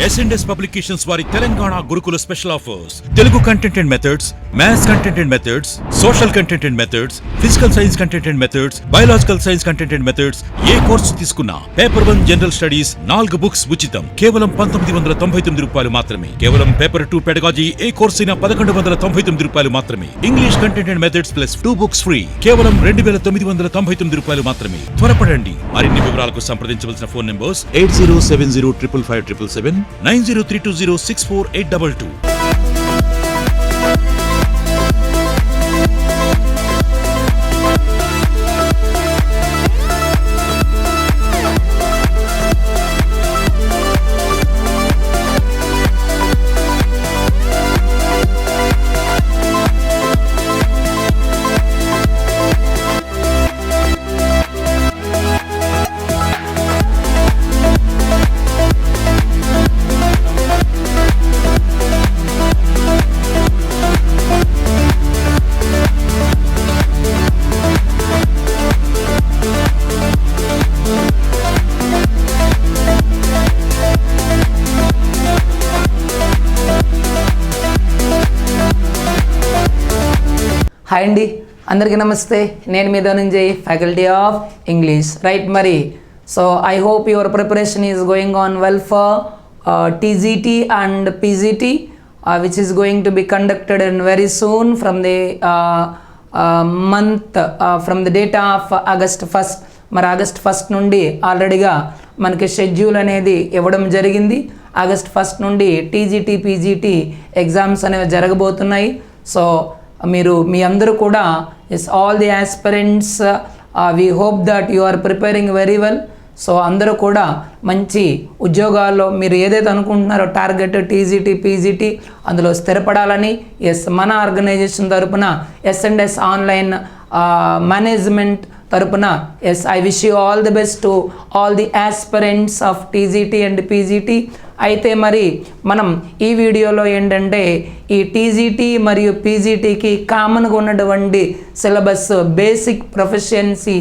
S&S Publications వారి తెలంగాణ గురుకుల special offers. Telugu content and methods, maths content and methods, social content and methods, physical science content and methods, biological science content and methods. A course తీసుకున్నా paper 1 general studies 4 books ఉచితం. కేవలం 1999 రూపాయలు మాత్రమే. కేవలం paper 2 pedagogy ఏ course అయినా 1199 రూపాయలు మాత్రమే. English content and methods plus 2 books free. కేవలం 2999 రూపాయలు మాత్రమే. త్వరపడండి. మరిన్ని వివరాలకు సంప్రదించవలసిన ఫోన్ నంబర్స్ 8070555577 9032064822. హాయ్ అండి, అందరికీ నమస్తే. నేను మీ Dhananjay, faculty of English. Right, మరి so I hope your preparation is going on well for TGT and PGT which is going to be conducted in very soon from the month from the date of August 1st. మరి August 1st నుండి ఆల్రెడీగా మనకి schedule అనేది ఇవ్వడం జరిగింది. August 1st నుండి TGT PGT exams అనేవి జరగబోతున్నాయి. So మీరు మీ అందరూ కూడా all the aspirants we hope that you are preparing very well. So అందరూ కూడా మంచి ఉద్యోగాల్లో మీరు ఏదైతే అనుకుంటున్నారో టార్గెట్ TGT PGT అందులో స్థిరపడాలని మన ఆర్గనైజేషన్ తరపున S&S ఆన్లైన్ మేనేజ్మెంట్ తరపున I wish you all the best to all the aspirants of TGT and PGT. అయితే మరి మనం ఈ వీడియోలో ఏంటంటే ఈ TGT మరియు PGTకి కామన్గా ఉన్నటువంటి సిలబస్ బేసిక్ ప్రొఫిషియన్సీ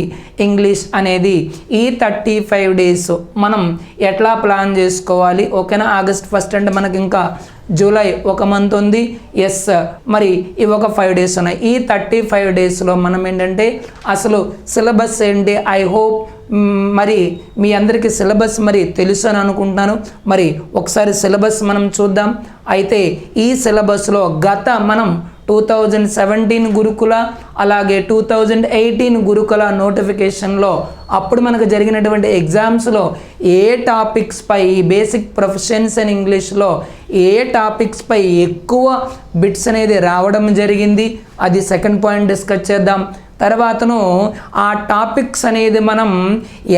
ఇంగ్లీష్ అనేది ఈ 35 డేస్ మనం ఎట్లా ప్లాన్ చేసుకోవాలి. ఓకేనా, ఆగస్ట్ 1st అంటే మనకి ఇంకా జూలై ఒక మంత్ ఉంది. మరి ఇవి ఒక 5 డేస్ ఉన్నాయి. ఈ 35 డేస్లో మనం ఏంటంటే అసలు సిలబస్ ఏంటి, ఐ హోప్ మరి మీ అందరికీ సిలబస్ మరి తెలుసు అని అనుకుంటున్నాను. మరి ఒకసారి సిలబస్ మనం చూద్దాం. అయితే ఈ సిలబస్లో గత మనం 2017 గురుకుల అలాగే 2018 గురుకుల నోటిఫికేషన్లో అప్పుడు మనకు జరిగినటువంటి ఎగ్జామ్స్లో ఏ టాపిక్స్ పై ఈ బేసిక్ ప్రొఫెషన్స్ ఇన్ ఇంగ్లీష్లో ఏ టాపిక్స్ పై ఎక్కువ బిట్స్ అనేది రావడం జరిగింది, అది సెకండ్ పాయింట్ డిస్కస్ చేద్దాం. తర్వాతను ఆ టాపిక్స్ అనేది మనం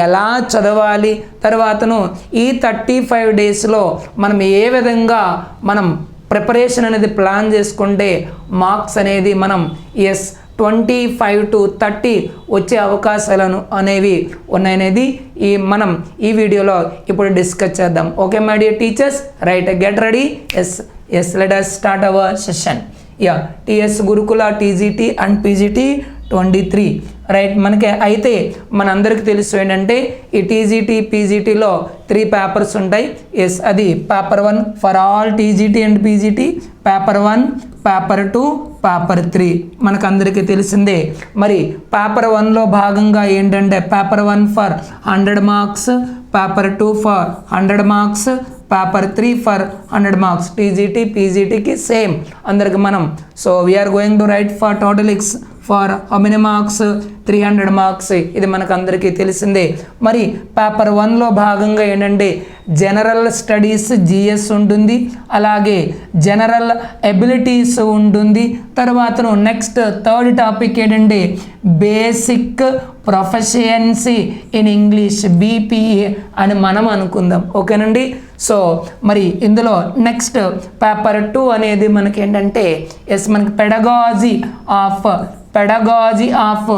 ఎలా చదవాలి, తర్వాతను ఈ 35 డేస్లో మనం ఏ విధంగా మనం ప్రిపరేషన్ అనేది ప్లాన్ చేసుకుంటే మార్క్స్ అనేది మనం 25 to 30 వచ్చే అవకాశాలను అనేవి ఉన్నాయనేది మనం ఈ వీడియోలో ఇప్పుడు డిస్కస్ చేద్దాం. Okay my dear teachers, right, get ready. Yes let us start our session. TS Gurukul TGT and PGT 23. Right, మనకి అయితే మనందరికి తెలుసు ఏంటంటే ఈ TGT PGTలో 3 పేపర్స్ ఉంటాయి. అది paper 1 for all TGT and PGT, paper 1, paper 2, paper 3 మనకు అందరికీ తెలిసిందే. మరి పేపర్ 1లో భాగంగా ఏంటంటే paper 1 for 100 marks, paper 2 for 100 marks, paper 3 for 100 marks. TGT PGTకి సేమ్ అందరికి మనం. So we are going to write for total for how many marks, 300 marks. ఇది మనకు అందరికీ తెలిసిందే. మరి పేపర్ 1లో భాగంగా ఏంటంటే జనరల్ స్టడీస్ GS ఉంటుంది, అలాగే జనరల్ ఎబిలిటీస్ ఉంటుంది. తర్వాత నెక్స్ట్ థర్డ్ టాపిక్ ఏంటంటే basic proficiency in English BPA అని మనం అనుకుందాం. ఓకేనండి. సో మరి ఇందులో నెక్స్ట్ పేపర్ 2 అనేది మనకి ఏంటంటే మనకి pedagogy of pedagogy of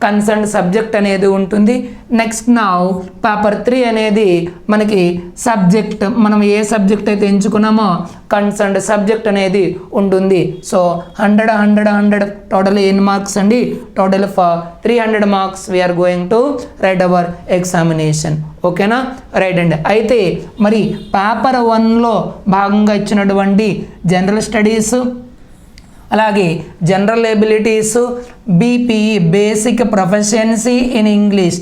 concern subject అనేది ఉంటుంది. నెక్స్ట్ నౌ పేపర్ 3 అనేది మనకి సబ్జెక్ట్, మనం ఏ సబ్జెక్ట్ అయితే ఎంచుకున్నామో కన్సర్న్ సబ్జెక్ట్ అనేది ఉంటుంది. సో 100 టోటల్ ఎన్ని మార్క్స్ అండి? Total 300 marks we are going to write our examination. ఓకేనా? రైట్ అండి. అయితే మరి పేపర్ 1లో భాగంగా ఇచ్చినటువంటి జనరల్ స్టడీస్, అలాగే general abilities, BPE basic proficiency in English,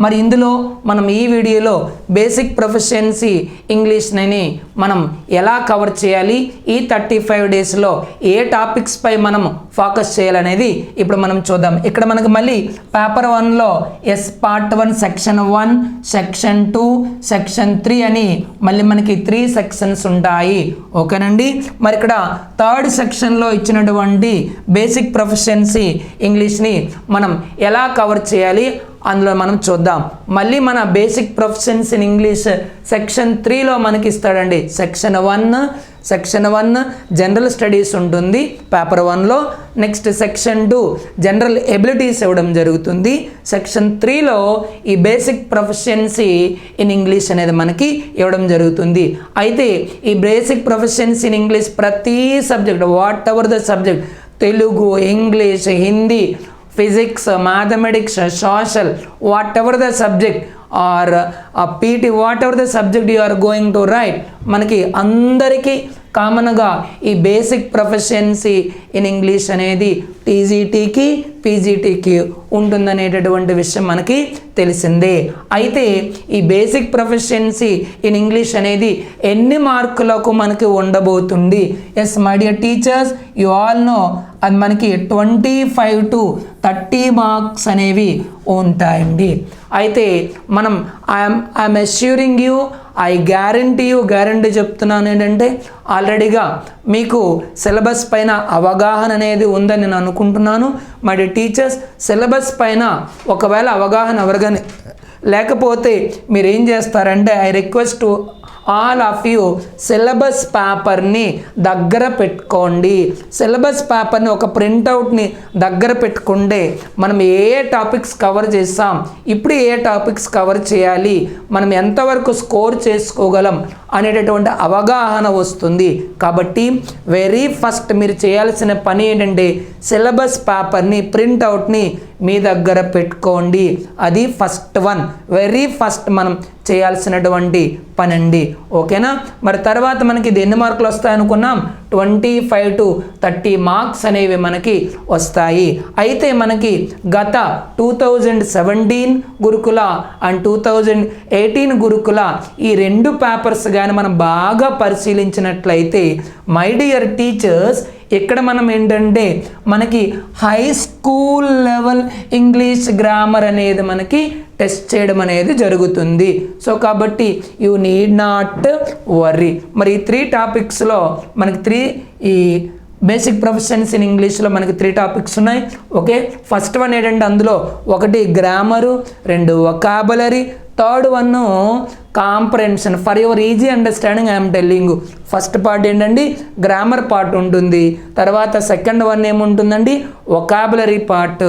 మరి ఇందులో మనం ఈ వీడియోలో బేసిక్ ప్రొఫెషన్సీ ఇంగ్లీష్ని మనం ఎలా కవర్ చేయాలి, ఈ 35 డేస్లో ఏ టాపిక్స్ పై మనం ఫోకస్ చేయాలనేది ఇప్పుడు మనం చూద్దాం. ఇక్కడ మనకు మళ్ళీ పేపర్ 1లో పార్ట్ 1 సెక్షన్ 1, సెక్షన్ 2, సెక్షన్ 3 అని మళ్ళీ మనకి 3 సెక్షన్స్ ఉంటాయి. ఓకేనండి? మరి ఇక్కడ 3rd సెక్షన్లో ఇచ్చినటువంటి బేసిక్ ప్రొఫెషన్సీ ఇంగ్లీష్ని మనం ఎలా కవర్ చేయాలి అందులో మనం చూద్దాం. మళ్ళీ మన basic professions in English section 3లో మనకి ఇస్తాడండి. సెక్షన్ 1 జనరల్ స్టడీస్ ఉంటుంది పేపర్ 1లో. నెక్స్ట్ సెక్షన్ 2 జనరల్ ఎబిలిటీస్ ఇవ్వడం జరుగుతుంది. సెక్షన్ 3లో ఈ బేసిక్ ప్రొఫెషన్సీ ఇన్ ఇంగ్లీష్ అనేది మనకి ఇవ్వడం జరుగుతుంది. అయితే ఈ బేసిక్ ప్రొఫెషన్సీ ఇన్ ఇంగ్లీష్ ప్రతి subject, what ever the subject, Telugu, English, Hindi, physics, mathematics, social, whatever the subject or PT, whatever the subject you are going to write, మనకి అందరికీ కామన్గా ఈ బేసిక్ ప్రొఫెషన్సీ ఇన్ ఇంగ్లీష్ అనేది టీజీటీకి పీజీటీకి ఉంటుందనేటటువంటి విషయం మనకి తెలిసిందే. అయితే ఈ బేసిక్ ప్రొఫెషన్సీ ఇన్ ఇంగ్లీష్ అనేది ఎన్ని మార్కులకు మనకి ఉండబోతుంది? Yes my dear teachers, you all know అది మనకి 25 to 30 మార్క్స్ అనేవి ఉంటాయండి. అయితే మనం I'm assuring you, I guarantee చెప్తున్నాను ఏంటంటే ఆల్రెడీగా మీకు సిలబస్ పైన అవగాహన అనేది ఉందని నేను అనుకుంటున్నాను. మరి టీచర్స్ సిలబస్ పైన ఒకవేళ అవగాహన ఎవరిగానే లేకపోతే మీరు ఏం చేస్తారంటే I request to all of you syllabus పేపర్ని దగ్గర పెట్టుకోండి. సిలబస్ పేపర్ని ఒక ప్రింట్అవుట్ని దగ్గర పెట్టుకుంటే మనం ఏ టాపిక్స్ కవర్ చేస్తాం, ఇప్పుడు ఏ టాపిక్స్ కవర్ చేయాలి, మనం ఎంతవరకు స్కోర్ చేసుకోగలం అనేటటువంటి అవగాహన వస్తుంది. కాబట్టి వెరీ ఫస్ట్ మీరు చేయాల్సిన పని ఏంటంటే సిలబస్ పేపర్ని ప్రింట్అవుట్ని మీ దగ్గర పెట్టుకోండి. అది ఫస్ట్ వన్, వెరీ ఫస్ట్ మనం చేయాల్సినటువంటి పని అండి. ఓకేనా? మరి తర్వాత మనకి ఇది ఎన్ని మార్కులు వస్తాయి అనుకున్నాం? 25 to 30 మార్క్స్ అనేవి మనకి వస్తాయి. అయితే మనకి గత 2017 గురుకుల అండ్ 2018 గురుకుల ఈ 2 పేపర్స్ కానీ మనం బాగా పరిశీలించినట్లయితే మై డియర్ టీచర్స్, ఇక్కడ మనం ఏంటంటే మనకి high school level English grammar అనేది మనకి టెస్ట్ చేయడం అనేది జరుగుతుంది. సో కాబట్టి యూ నీడ్ నాట్ వర్రీ. మరి ఈ 3 టాపిక్స్లో మనకి ఈ బేసిక్ ప్రొఫెషన్స్ ఇన్ ఇంగ్లీష్లో మనకి 3 టాపిక్స్ ఉన్నాయి. ఓకే, ఫస్ట్ వన్ ఏంటంటే అందులో 1 grammar, 2 vocabulary, third one comprehension. For your easy understanding I'm telling you. First part ఏంటండి గ్రామర్ పార్ట్ ఉంటుంది, తర్వాత సెకండ్ వన్ ఏముంటుందండి వొకాబులరీ పార్ట్,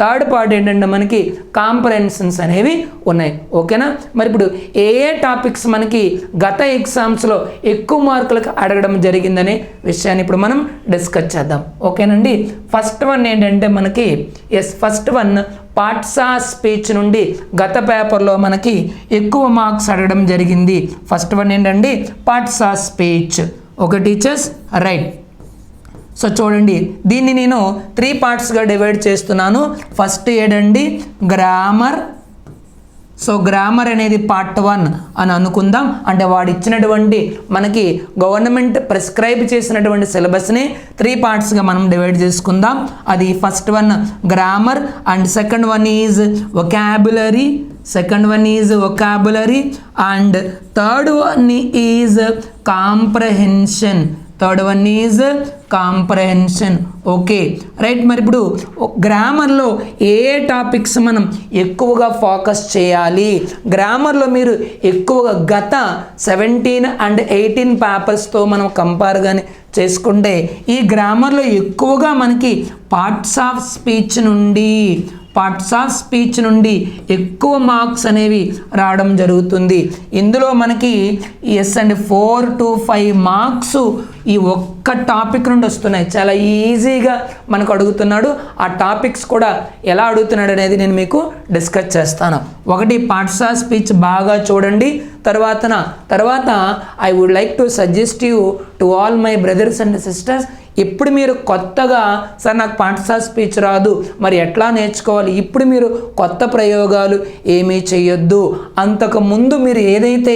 థర్డ్ పార్ట్ ఏంటంటే మనకి కాంప్రహెన్షన్స్ అనేవి ఉన్నాయి. ఓకేనా? మరి ఇప్పుడు ఏ టాపిక్స్ మనకి గత ఎగ్జామ్స్లో ఎక్కువ మార్కులకు అడగడం జరిగిందనే విషయాన్ని ఇప్పుడు మనం డిస్కస్ చేద్దాం. ఓకేనండి? ఫస్ట్ వన్ ఏంటంటే మనకి first one parts of speech నుండి గత పేపర్లో మనకి ఎక్కువ మార్క్స్ అడగడం జరిగింది. ఫస్ట్ వన్ ఏంటండి parts of speech. Okay teachers, right. So చూడండి, దీన్ని నేను 3 పార్ట్స్గా డివైడ్ చేస్తున్నాను. ఫస్ట్ ఏంటండి గ్రామర్. సో గ్రామర్ అనేది పార్ట్ 1 అని అనుకుందాం. అంటే వాడు ఇచ్చినటువంటి మనకి గవర్నమెంట్ ప్రిస్క్రైబ్ చేసినటువంటి సిలబస్ని 3 పార్ట్స్గా మనం డివైడ్ చేసుకుందాం. అది first one grammar and second one is vocabulary and third one is comprehension. Third one is comprehension. Okay right. మరి ఇప్పుడు గ్రామర్లో ఏ టాపిక్స్ మనం ఎక్కువగా ఫోకస్ చేయాలి? గ్రామర్లో మీరు ఎక్కువగా గత 17 and 18 పేపర్స్తో మనం కంపేర్ కానీ చేసుకుంటే ఈ గ్రామర్లో ఎక్కువగా మనకి పార్ట్స్ ఆఫ్ స్పీచ్ నుండి ఎక్కువ మార్క్స్ అనేవి రావడం జరుగుతుంది. ఇందులో మనకి ఎస్ అండి 4 to 5 మార్క్స్ ఈ ఒక్క టాపిక్ నుండి వస్తున్నాయి. చాలా ఈజీగా మనకు అడుగుతున్నాడు. ఆ టాపిక్స్ కూడా ఎలా అడుగుతున్నాడు అనేది నేను మీకు డిస్కస్ చేస్తాను. ఒకటి పార్ట్స్ ఆఫ్ స్పీచ్ బాగా చూడండి. తర్వాత I would like to suggest you to all my brothers and sisters, ఇప్పుడు మీరు కొత్తగా సార్ నాకు పార్ట్స్ ఆఫ్ స్పీచ్ రాదు మరి ఎట్లా నేర్చుకోవాలి, ఇప్పుడు మీరు కొత్త ప్రయోగాలు ఏమీ చేయొద్దు. అంతకుముందు మీరు ఏదైతే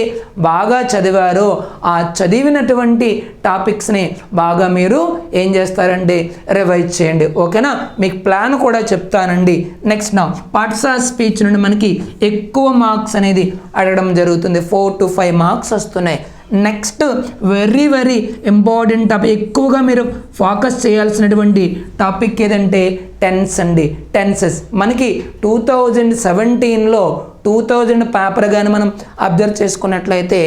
బాగా చదివారో ఆ చదివినటువంటి టాపిక్స్ని బాగా మీరు ఏం చేస్తారంటే రివైజ్ చేయండి. ఓకేనా? మీకు ప్లాన్ కూడా చెప్తానండి. నెక్స్ట్ నా పార్ట్స్ ఆఫ్ స్పీచ్ నుండి మనకి ఎక్కువ మార్క్స్ అనేది అడగడం జరుగుతుంది. 4 to 5 మార్క్స్ వస్తున్నాయి. Next very very important topic, ఎక్కువగా మీరు ఫోకస్ చేయాల్సినటువంటి టాపిక్ ఏదంటే టెన్స్ అండి. టెన్సెస్ మనకి 2017లో 2000 పేపర్ కానీ మనం అబ్జర్వ్ చేసుకున్నట్లయితే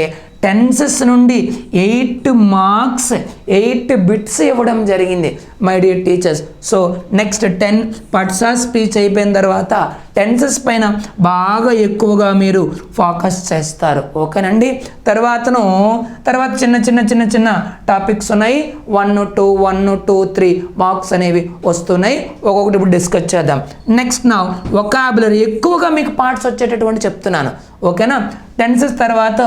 టెన్సెస్ నుండి 8 మార్క్స్ 8 బిట్స్ ఇవ్వడం జరిగింది my dear teachers. So next 10 parts of speech అయిపోయిన తర్వాత టెన్సెస్ పైన బాగా ఎక్కువగా మీరు ఫోకస్ చేస్తారు. ఓకేనండి? తర్వాత చిన్న టాపిక్స్ ఉన్నాయి. 1, 2, 3 మార్క్స్ అనేవి వస్తున్నాయి. ఒక్కొక్కటి ఇప్పుడు డిస్కస్ చేద్దాం. నెక్స్ట్ నా వొకాబులరీ ఎక్కువగా మీకు పార్ట్స్ వచ్చేటటువంటి చెప్తున్నాను. ఓకేనా? టెన్సెస్ తర్వాత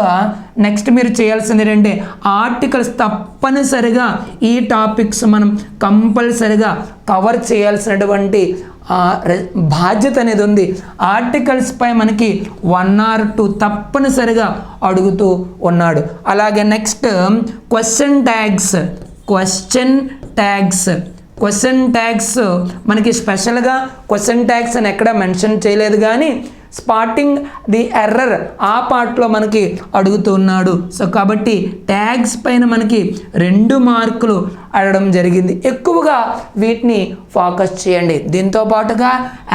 నెక్స్ట్ మీరు చేయాల్సింది ఏంటంటే ఆర్టికల్స్. తప్పనిసరిగా ఈ టాపిక్స్ మనం కంపల్సరిగా కవర్ చేయాల్సినటువంటి బాధ్యత అనేది ఉంది. ఆర్టికల్స్ పై మనకి 1 or 2 తప్పనిసరిగా అడుగుతూ ఉన్నాడు. అలాగే నెక్స్ట్ క్వశ్చన్ ట్యాగ్స్ మనకి స్పెషల్గా క్వశ్చన్ ట్యాగ్స్ అని ఎక్కడ మెన్షన్ చేయలేదు, కానీ స్పాటింగ్ ది ఎర్రర్ ఆ పార్ట్లో మనకి అడుగుతున్నాడు. సో కాబట్టి ట్యాగ్స్ పైన మనకి 2 మార్కులు అడగడం జరిగింది. ఎక్కువగా వీటిని ఫోకస్ చేయండి. దీంతో పాటుగా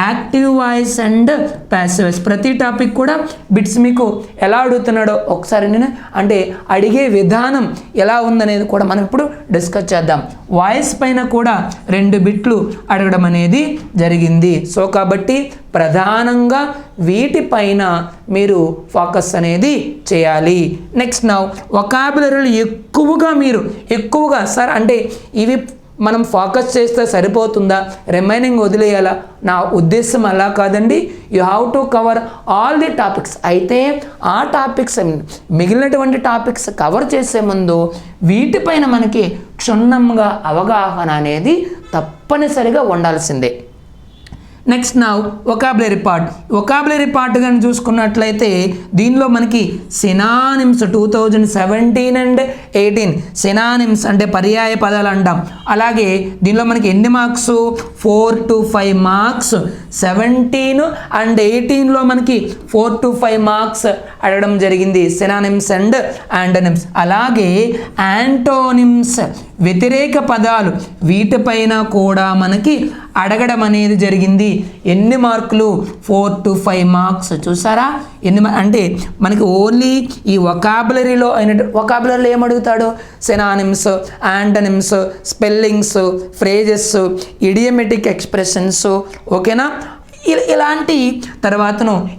active voice and passive voice ప్రతి టాపిక్ కూడా బిట్స్ మీకు ఎలా అడుగుతున్నాడో ఒకసారి నేను అంటే అడిగే విధానం ఎలా ఉందనేది కూడా మనం ఇప్పుడు డిస్కస్ చేద్దాం. వాయిస్ పైన కూడా 2 బిట్లు అడగడం అనేది జరిగింది. సో కాబట్టి ప్రధానంగా వీటిపైన మీరు ఫోకస్ అనేది చేయాలి. నెక్స్ట్ నా వొకాబులరీలు ఎక్కువగా సార్ అంటే ఇవి మనం ఫోకస్ చేస్తే సరిపోతుందా, రిమైనింగ్ వదిలేయాలా? నా ఉద్దేశం అలా కాదండి. You have to cover all the topics. అయితే ఆ టాపిక్స్ మిగిలినటువంటి టాపిక్స్ కవర్ చేసే ముందు వీటిపైన మనకి క్షుణ్ణంగా అవగాహన అనేది తప్పనిసరిగా ఉండాల్సిందే. నెక్స్ట్ నా వొకాబులరీ పార్ట్ కానీ చూసుకున్నట్లయితే దీనిలో మనకి సినానిమ్స్ 2017 and 18 సినానిమ్స్ అంటే పర్యాయ పదాలు అంటాం. అలాగే దీనిలో మనకి ఎన్ని మార్క్స్ 4 to 5 మార్క్స్. 17 and 18లో మనకి 4 to 5 మార్క్స్ అడగడం జరిగింది సినానిమ్స్ అండ్ యాంటోనిమ్స్. అలాగే యాంటోనిమ్స్ వ్యతిరేక పదాలు వీటిపైన కూడా మనకి అడగడం అనేది జరిగింది. ఎన్ని మార్కులు 4 to 5 మార్క్స్. చూసారా అంటే మనకి ఓన్లీ ఈ వొకాబులరీలో వొకాబులరీలో ఏమడుగుతాడు? Synonyms, antonyms, spellings, phrases, idiomatic expressions. ఓకేనా?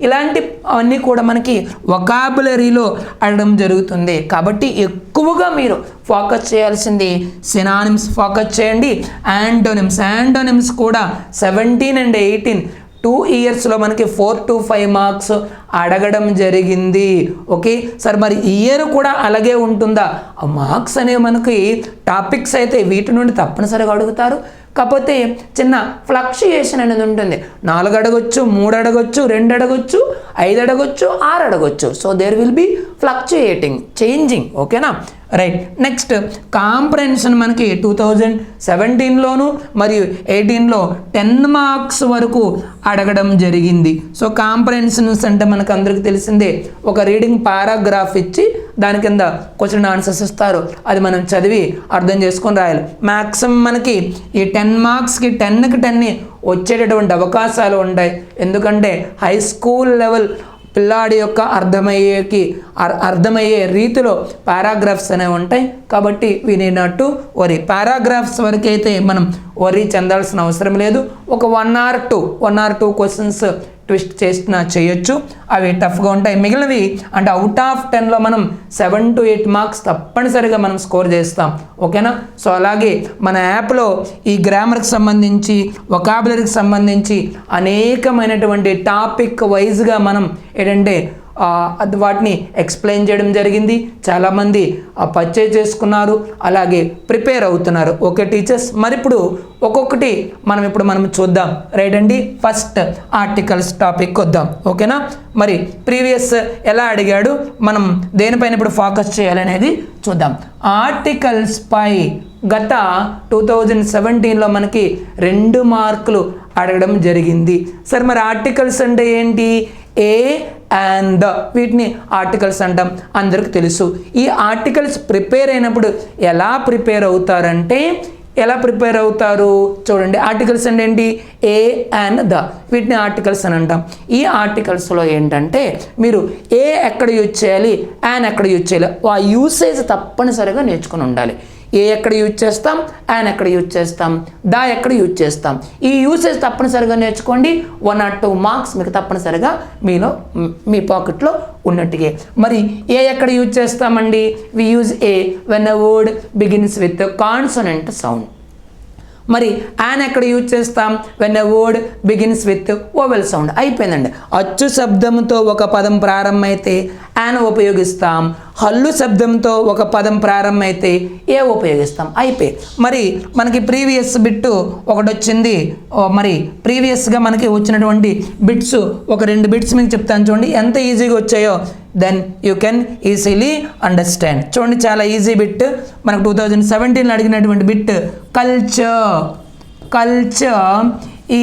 ఇలాంటి అన్నీ కూడా మనకి వొకాబులరీలో అడగడం జరుగుతుంది. కాబట్టి ఎక్కువగా మీరు ఫోకస్ చేయాల్సింది సినానిమ్స్ ఫోకస్ చేయండి. యాంటోనిమ్స్ కూడా 17 and 18 2 yearsలో మనకి 4 to 5 మార్క్స్ అడగడం జరిగింది. ఓకే సార్ మరి ఈ ఇయర్ కూడా అలాగే ఉంటుందా? ఆ మార్క్స్ అనేవి మనకి టాపిక్స్ అయితే వీటి నుండి తప్పనిసరిగా అడుగుతారు. కాకపోతే చిన్న ఫ్లక్చుయేషన్ అనేది ఉంటుంది. 4 అడగొచ్చు, 3 అడగొచ్చు, 2 అడగొచ్చు, 5 అడగొచ్చు, 6 అడగొచ్చు. So there will be fluctuating, changing. ఓకేనా? రైట్. నెక్స్ట్ కాంప్రహెన్షన్ మనకి 2017లోను మరియు 18లో 10 మార్క్స్ వరకు అడగడం జరిగింది. సో కాంప్రహెన్షన్స్ అంటే మనకు అందరికి తెలిసిందే, ఒక రీడింగ్ పారాగ్రాఫ్ ఇచ్చి దాని కింద క్వశ్చన్ ఆన్సర్స్ ఇస్తారు, అది మనం చదివి అర్థం చేసుకొని రాయాలి. మ్యాక్సిమం మనకి ఈ 10 మార్క్స్కి 10కి 10 వచ్చేటటువంటి అవకాశాలు ఉంటాయి. ఎందుకంటే హై స్కూల్ లెవెల్ పిల్లాడి యొక్క అర్థమయ్యే రీతిలో పారాగ్రాఫ్స్ అనేవి ఉంటాయి. కాబట్టి వినేటట్టు వరి పారాగ్రాఫ్స్ వరకు అయితే మనం వరి చెందాల్సిన అవసరం లేదు. ఒక 1 or 2 క్వశ్చన్స్ ట్విస్ట్ చేసినా చేయొచ్చు, అవి టఫ్గా ఉంటాయి. మిగిలినవి అంటే అవుట్ ఆఫ్ 10లో మనం 7 to 8 మార్క్స్ తప్పనిసరిగా మనం స్కోర్ చేస్తాం. ఓకేనా? సో అలాగే మన యాప్లో ఈ గ్రామర్కి సంబంధించి వొకాబులరీకి సంబంధించి అనేకమైనటువంటి టాపిక్ వైజ్గా మనం ఏంటంటే వాటిని ఎక్స్ప్లెయిన్ చేయడం జరిగింది. చాలామంది పర్చేజ్ చేసుకున్నారు, అలాగే ప్రిపేర్ అవుతున్నారు. ఓకే టీచర్స్, మరి ఇప్పుడు ఒక్కొక్కటి మనం చూద్దాం. రైట్ అండి, ఫస్ట్ ఆర్టికల్స్ టాపిక్ వద్దాం. ఓకేనా? మరి ప్రీవియస్ ఎలా అడిగాడు, మనం దేనిపైన ఇప్పుడు ఫోకస్ చేయాలనేది చూద్దాం. ఆర్టికల్స్ పై గత 2017లో మనకి 2 మార్కులు అడగడం జరిగింది. సరే, మరి ఆర్టికల్స్ అంటే ఏంటి? ఏ అండ్ ద, వీటిని ఆర్టికల్స్ అంటాం, అందరికి తెలుసు. ఈ ఆర్టికల్స్ ప్రిపేర్ అయినప్పుడు ఎలా ప్రిపేర్ అవుతారు చూడండి. ఆర్టికల్స్ అంటే ఏంటి? ఏ అండ్ ద, వీటిని ఆర్టికల్స్ అని అంటాం. ఈ ఆర్టికల్స్లో ఏంటంటే మీరు ఏ ఎక్కడ యూజ్ చేయాలి, యాన్ ఎక్కడ యూజ్ చేయాలి, ఆ యూసేజ్ తప్పనిసరిగా నేర్చుకుని ఉండాలి. ఏ ఎక్కడ యూజ్ చేస్తాం, యాన్ ఎక్కడ యూజ్ చేస్తాం, దా ఎక్కడ యూజ్ చేస్తాం, ఈ యూసేజ్ తప్పనిసరిగా నేర్చుకోండి. 1 or 2 మార్క్స్ మీకు తప్పనిసరిగా మీ పాకెట్లో ఉన్నట్టుగా. మరి ఏ ఎక్కడ యూజ్ చేస్తామండి? We use a when a word begins with consonant sound. మరి యాన్ ఎక్కడ యూజ్ చేస్తాం? When a word begins with vowel sound. అయిపోయిందండి. అచ్చు శబ్దంతో ఒక పదం ప్రారంభమైతే యాన్ ఉపయోగిస్తాం, హల్లు శబ్దంతో ఒక పదం ప్రారంభమైతే ఏ ఉపయోగిస్తాం. అయిపోయి మరి మనకి ప్రీవియస్ బిట్ ఒకటి వచ్చింది. మరి ప్రీవియస్గా మనకి వచ్చినటువంటి బిట్స్ ఒక 2 బిట్స్ మీకు చెప్తాను చూడండి, ఎంత ఈజీగా వచ్చాయో. Then you can easily understand. చూడండి, చాలా ఈజీ బిట్. మనకు 2017లో అడిగినటువంటి bit, culture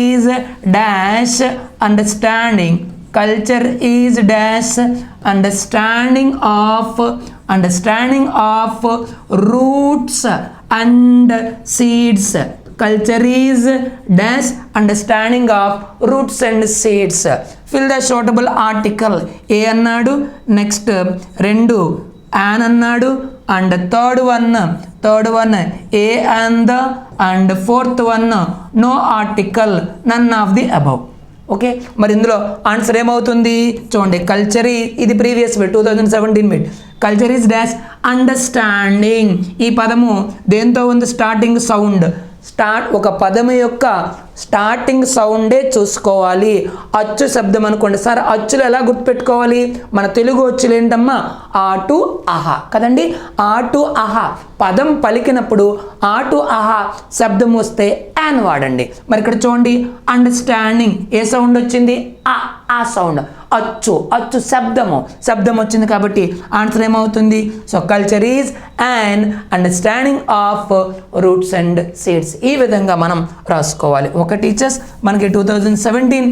is dash understanding. Culture is dash understanding of roots and seeds. Culture is dash understanding of roots and seeds. Fill the suitable article. A అన్నాడు, next 2 an అన్నాడు, and third one a and the, and fourth one no article, none of the above. Okay, మరి ఇందులో answer ఏమవుతుంది చూడండి. Culture, ఇది previous bit 2017 bit. Culture is dash understanding. ఈ పదము దేంతో ఉంది? Starting sound. ఒక పదము యొక్క స్టార్టింగ్ సౌండే చూసుకోవాలి. అచ్చు శబ్దం అనుకోండి. సార్, అచ్చులు ఎలా గుర్తుపెట్టుకోవాలి? మన తెలుగు అచ్చులు ఏంటమ్మా? ఆ టు అహా కదండి. ఆ టు అహా పదం పలికినప్పుడు ఆ టు అహా శబ్దం వస్తే యాన్ వాడండి. మరి ఇక్కడ చూడండి, అండర్స్టాండింగ్ ఏ సౌండ్ వచ్చింది? ఆ సౌండ్. అచ్చు శబ్దం వచ్చింది కాబట్టి ఆన్సర్ ఏమవుతుంది? So culture is and understanding of roots and seeds. ఈ విధంగా మనం రాసుకోవాలి. ఒక టీచర్స్ మనకి 2017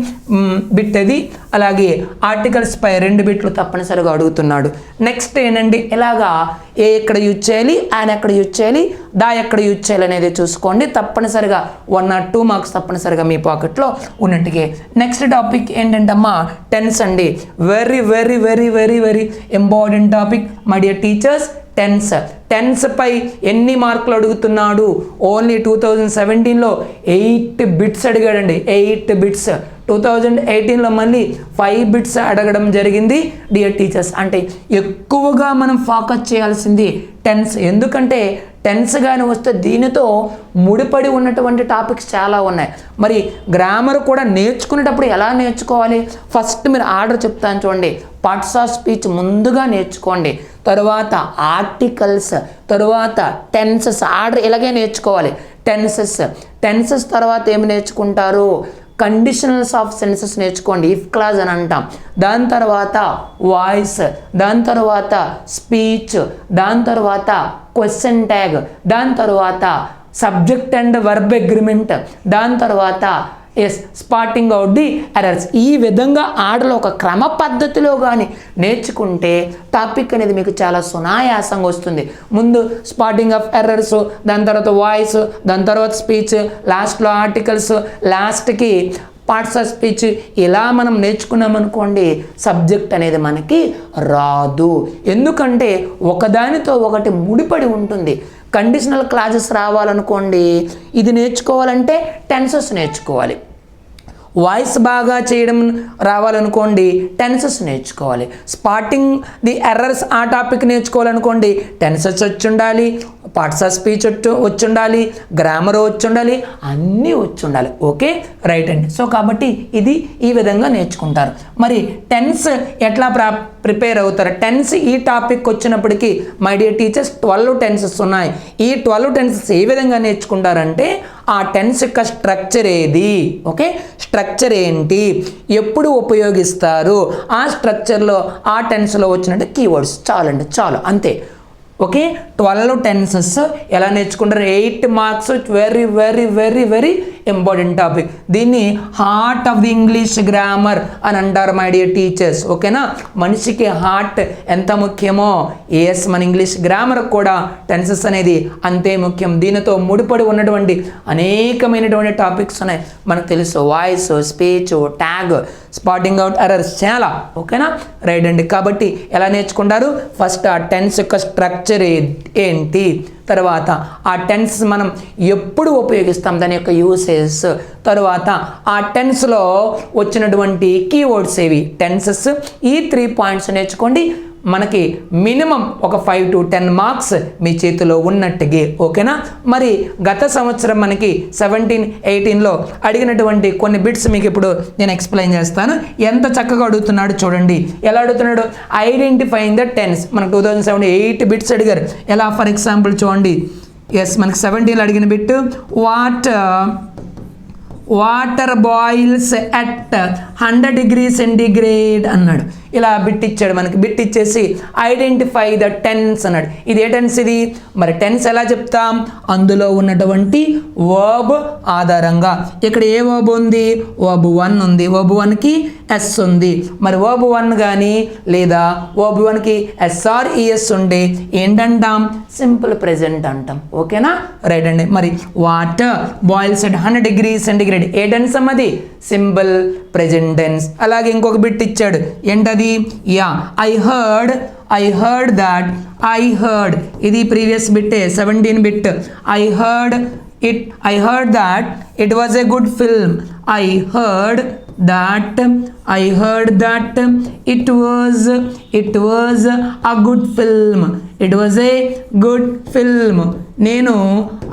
బిట్ అది. అలాగే ఆర్టికల్స్ పై 2 బిట్లు తప్పనిసరిగా అడుగుతున్నాడు. నెక్స్ట్ ఏంటండి, ఇలాగా ఏ ఎక్కడ యూజ్ చేయాలి, యాన్ ఎక్కడ యూజ్ చేయాలి, దా ఎక్కడ యూజ్ చేయాలి అనేది చూసుకోండి. తప్పనిసరిగా 1 or 2 మార్క్స్ తప్పనిసరిగా మీ పాకెట్లో ఉన్నట్టుగా. నెక్స్ట్ టాపిక్ ఏంటంటమ్మా? టెన్స్ అండి. Very very very very very important topic my dear teachers. Tense పై ఎన్ని మార్కులు అడుగుతున్నాడు? ఓన్లీ 2017లో 8 బిట్స్ అడిగాడండి. 8 బిట్స్. 2018లో మళ్ళీ 5 బిట్స్ అడగడం జరిగింది డియర్ టీచర్స్. అంటే ఎక్కువగా మనం ఫోకస్ చేయాల్సింది టెన్స్. ఎందుకంటే టెన్స్ కానీ వస్తే దీనితో ముడిపడి ఉన్నటువంటి టాపిక్స్ చాలా ఉన్నాయి. మరి గ్రామర్ కూడా నేర్చుకునేటప్పుడు ఎలా నేర్చుకోవాలి? ఫస్ట్ మీరు ఆర్డర్ చెప్తాను చూడండి. పార్ట్స్ ఆఫ్ స్పీచ్ ముందుగా నేర్చుకోండి, తరువాత ఆర్టికల్స్, తరువాత టెన్సెస్. ఆర్డర్ ఇలాగే నేర్చుకోవాలి. టెన్సెస్ తర్వాత ఏమి నేర్చుకుంటారు? కండిషనల్స్ ఆఫ్ సెన్సెస్ నేర్చుకోండి, ఇఫ్ క్లాజ్ అని అంటాం. దాని తర్వాత వాయిస్, దాని తర్వాత స్పీచ్, దాని తర్వాత క్వశ్చన్ ట్యాగ్, దాని తర్వాత సబ్జెక్ట్ అండ్ వర్బ్ అగ్రిమెంట్, దాని తర్వాత yes spotting out the errors. ఈ విధంగా ఆటలో ఒక క్రమ పద్ధతిలో కానీ నేర్చుకుంటే టాపిక్ అనేది మీకు చాలా సునాయాసంగా వస్తుంది. ముందు స్పాటింగ్ ఆఫ్ ఎర్రర్స్, దాని తర్వాత వాయిస్, దాని తర్వాత స్పీచ్, లాస్ట్లో ఆర్టికల్స్, లాస్ట్కి పార్ట్స్ ఆఫ్ స్పీచ్. ఇలా మనం నేర్చుకున్నాం అనుకోండి సబ్జెక్ట్ అనేది మనకి రాదు. ఎందుకంటే ఒకదానితో ఒకటి ముడిపడి ఉంటుంది. కండిషనల్ క్లాజెస్ రావాలనుకోండి, ఇది నేర్చుకోవాలంటే టెన్సెస్ నేర్చుకోవాలి. వాయిస్ బాగా చేయడం రావాలనుకోండి టెన్సెస్ నేర్చుకోవాలి. స్పాటింగ్ ది ఎర్రర్స్ ఆ టాపిక్ నేర్చుకోవాలనుకోండి టెన్సెస్ వచ్చి ఉండాలి, పార్ట్స్ ఆఫ్ స్పీచ్ వచ్చి ఉండాలి, గ్రామర్ వచ్చి ఉండాలి, అన్నీ వచ్చి ఉండాలి. ఓకే, రైట్ అండి. సో కాబట్టి ఇది ఈ విధంగా నేర్చుకుంటారు. మరి టెన్స్ ఎట్లా ప్రిపేర్ అవుతారు? టెన్స్ ఈ టాపిక్ వచ్చినప్పటికీ మై డియర్ టీచర్స్ 12 టెన్సెస్ ఉన్నాయి. ఈ 12 టెన్సెస్ ఏ విధంగా నేర్చుకుంటారంటే ఆ టెన్స్ యొక్క స్ట్రక్చర్ ఏది, ఓకే, స్ట్రక్చర్ ఏంటి, ఎప్పుడు ఉపయోగిస్తారు, ఆ స్ట్రక్చర్లో ఆ టెన్స్లో వచ్చినట్టు కీవర్డ్స్, చాలండి, చాలు, అంతే. ఓకే, 12 టెన్సెస్ ఎలా నేర్చుకుంటారు? 8 marks. Very very very very important topic. దీన్ని heart of the English grammar అని అంటారు మై డియర్ టీచర్స్. ఓకేనా, మనిషికి హార్ట్ ఎంత ముఖ్యమో ఎస్ మన ఇంగ్లీష్ గ్రామర్ కూడా టెన్సెస్ అనేది అంతే ముఖ్యం. దీనితో ముడిపడి ఉన్నటువంటి అనేకమైనటువంటి టాపిక్స్ ఉన్నాయి మనకు తెలుసు. Voice, speech, tag, spotting out errors, చాలా. ఓకేనా, రైట్ అండి. కాబట్టి ఎలా నేర్చుకుంటారు? ఫస్ట్ ఆ టెన్స్ యొక్క స్ట్రక్చర్ ఏంటి, తర్వాత ఆ టెన్స్ మనం ఎప్పుడు ఉపయోగిస్తాం, దాని యొక్క యూసేజ్, తర్వాత ఆ టెన్స్లో వచ్చినటువంటి కీవర్డ్స్ ఏవి, టెన్సెస్. ఈ 3 పాయింట్స్ నేర్చుకోండి. మనకి మినిమం ఒక 5 to 10 మార్క్స్ మీ చేతిలో ఉన్నట్టుగా. ఓకేనా, మరి గత సంవత్సరం మనకి 17-18లో అడిగినటువంటి కొన్ని బిట్స్ మీకు ఇప్పుడు నేను ఎక్స్ప్లెయిన్ చేస్తాను. ఎంత చక్కగా అడుగుతున్నాడు చూడండి. ఎలా అడుగుతున్నాడు? Identifying the tense. మనకు 2007 8 బిట్స్ అడిగారు. ఎలా? ఫర్ ఎగ్జాంపుల్ చూడండి. ఎస్, మనకి 17లో అడిగిన bit water boils at 100 degrees centigrade అన్నాడు. ఇలా బిట్ ఇచ్చాడు మనకి. బిట్ ఇచ్చేసి ఐడెంటిఫై ద టెన్స్ అన్నాడు. ఇది ఏ టెన్స్ ఇది? మరి టెన్స్ ఎలా చెప్తాం? అందులో ఉన్నటువంటి వర్బ్ ఆధారంగా. ఇక్కడ ఏ వర్బ్ ఉంది? వర్బ్ 1 ఉంది. వర్బ్ 1కి ఎస్ ఉంది. మరి వర్బ్ 1 కానీ లేదా వర్బ్ 1కి ఎస్ఆర్ ఈఎస్ ఉండే ఏంటంటాం? సింపుల్ ప్రెజెంట్ అంటాం. ఓకేనా, రైట్ అండి. మరి water boils at 100 degrees centigrade ఏ టెన్స్ అమ్మది? Simple present tense. అలాగే ఇంకొక బిట్ ఇచ్చాడు. ఏంటది? Yeah, I heard that. ఇది ప్రీవియస్ బిట్టే, 17 bit. I heard that it was a good film. I heard that it was a good film. It was a good film. నేను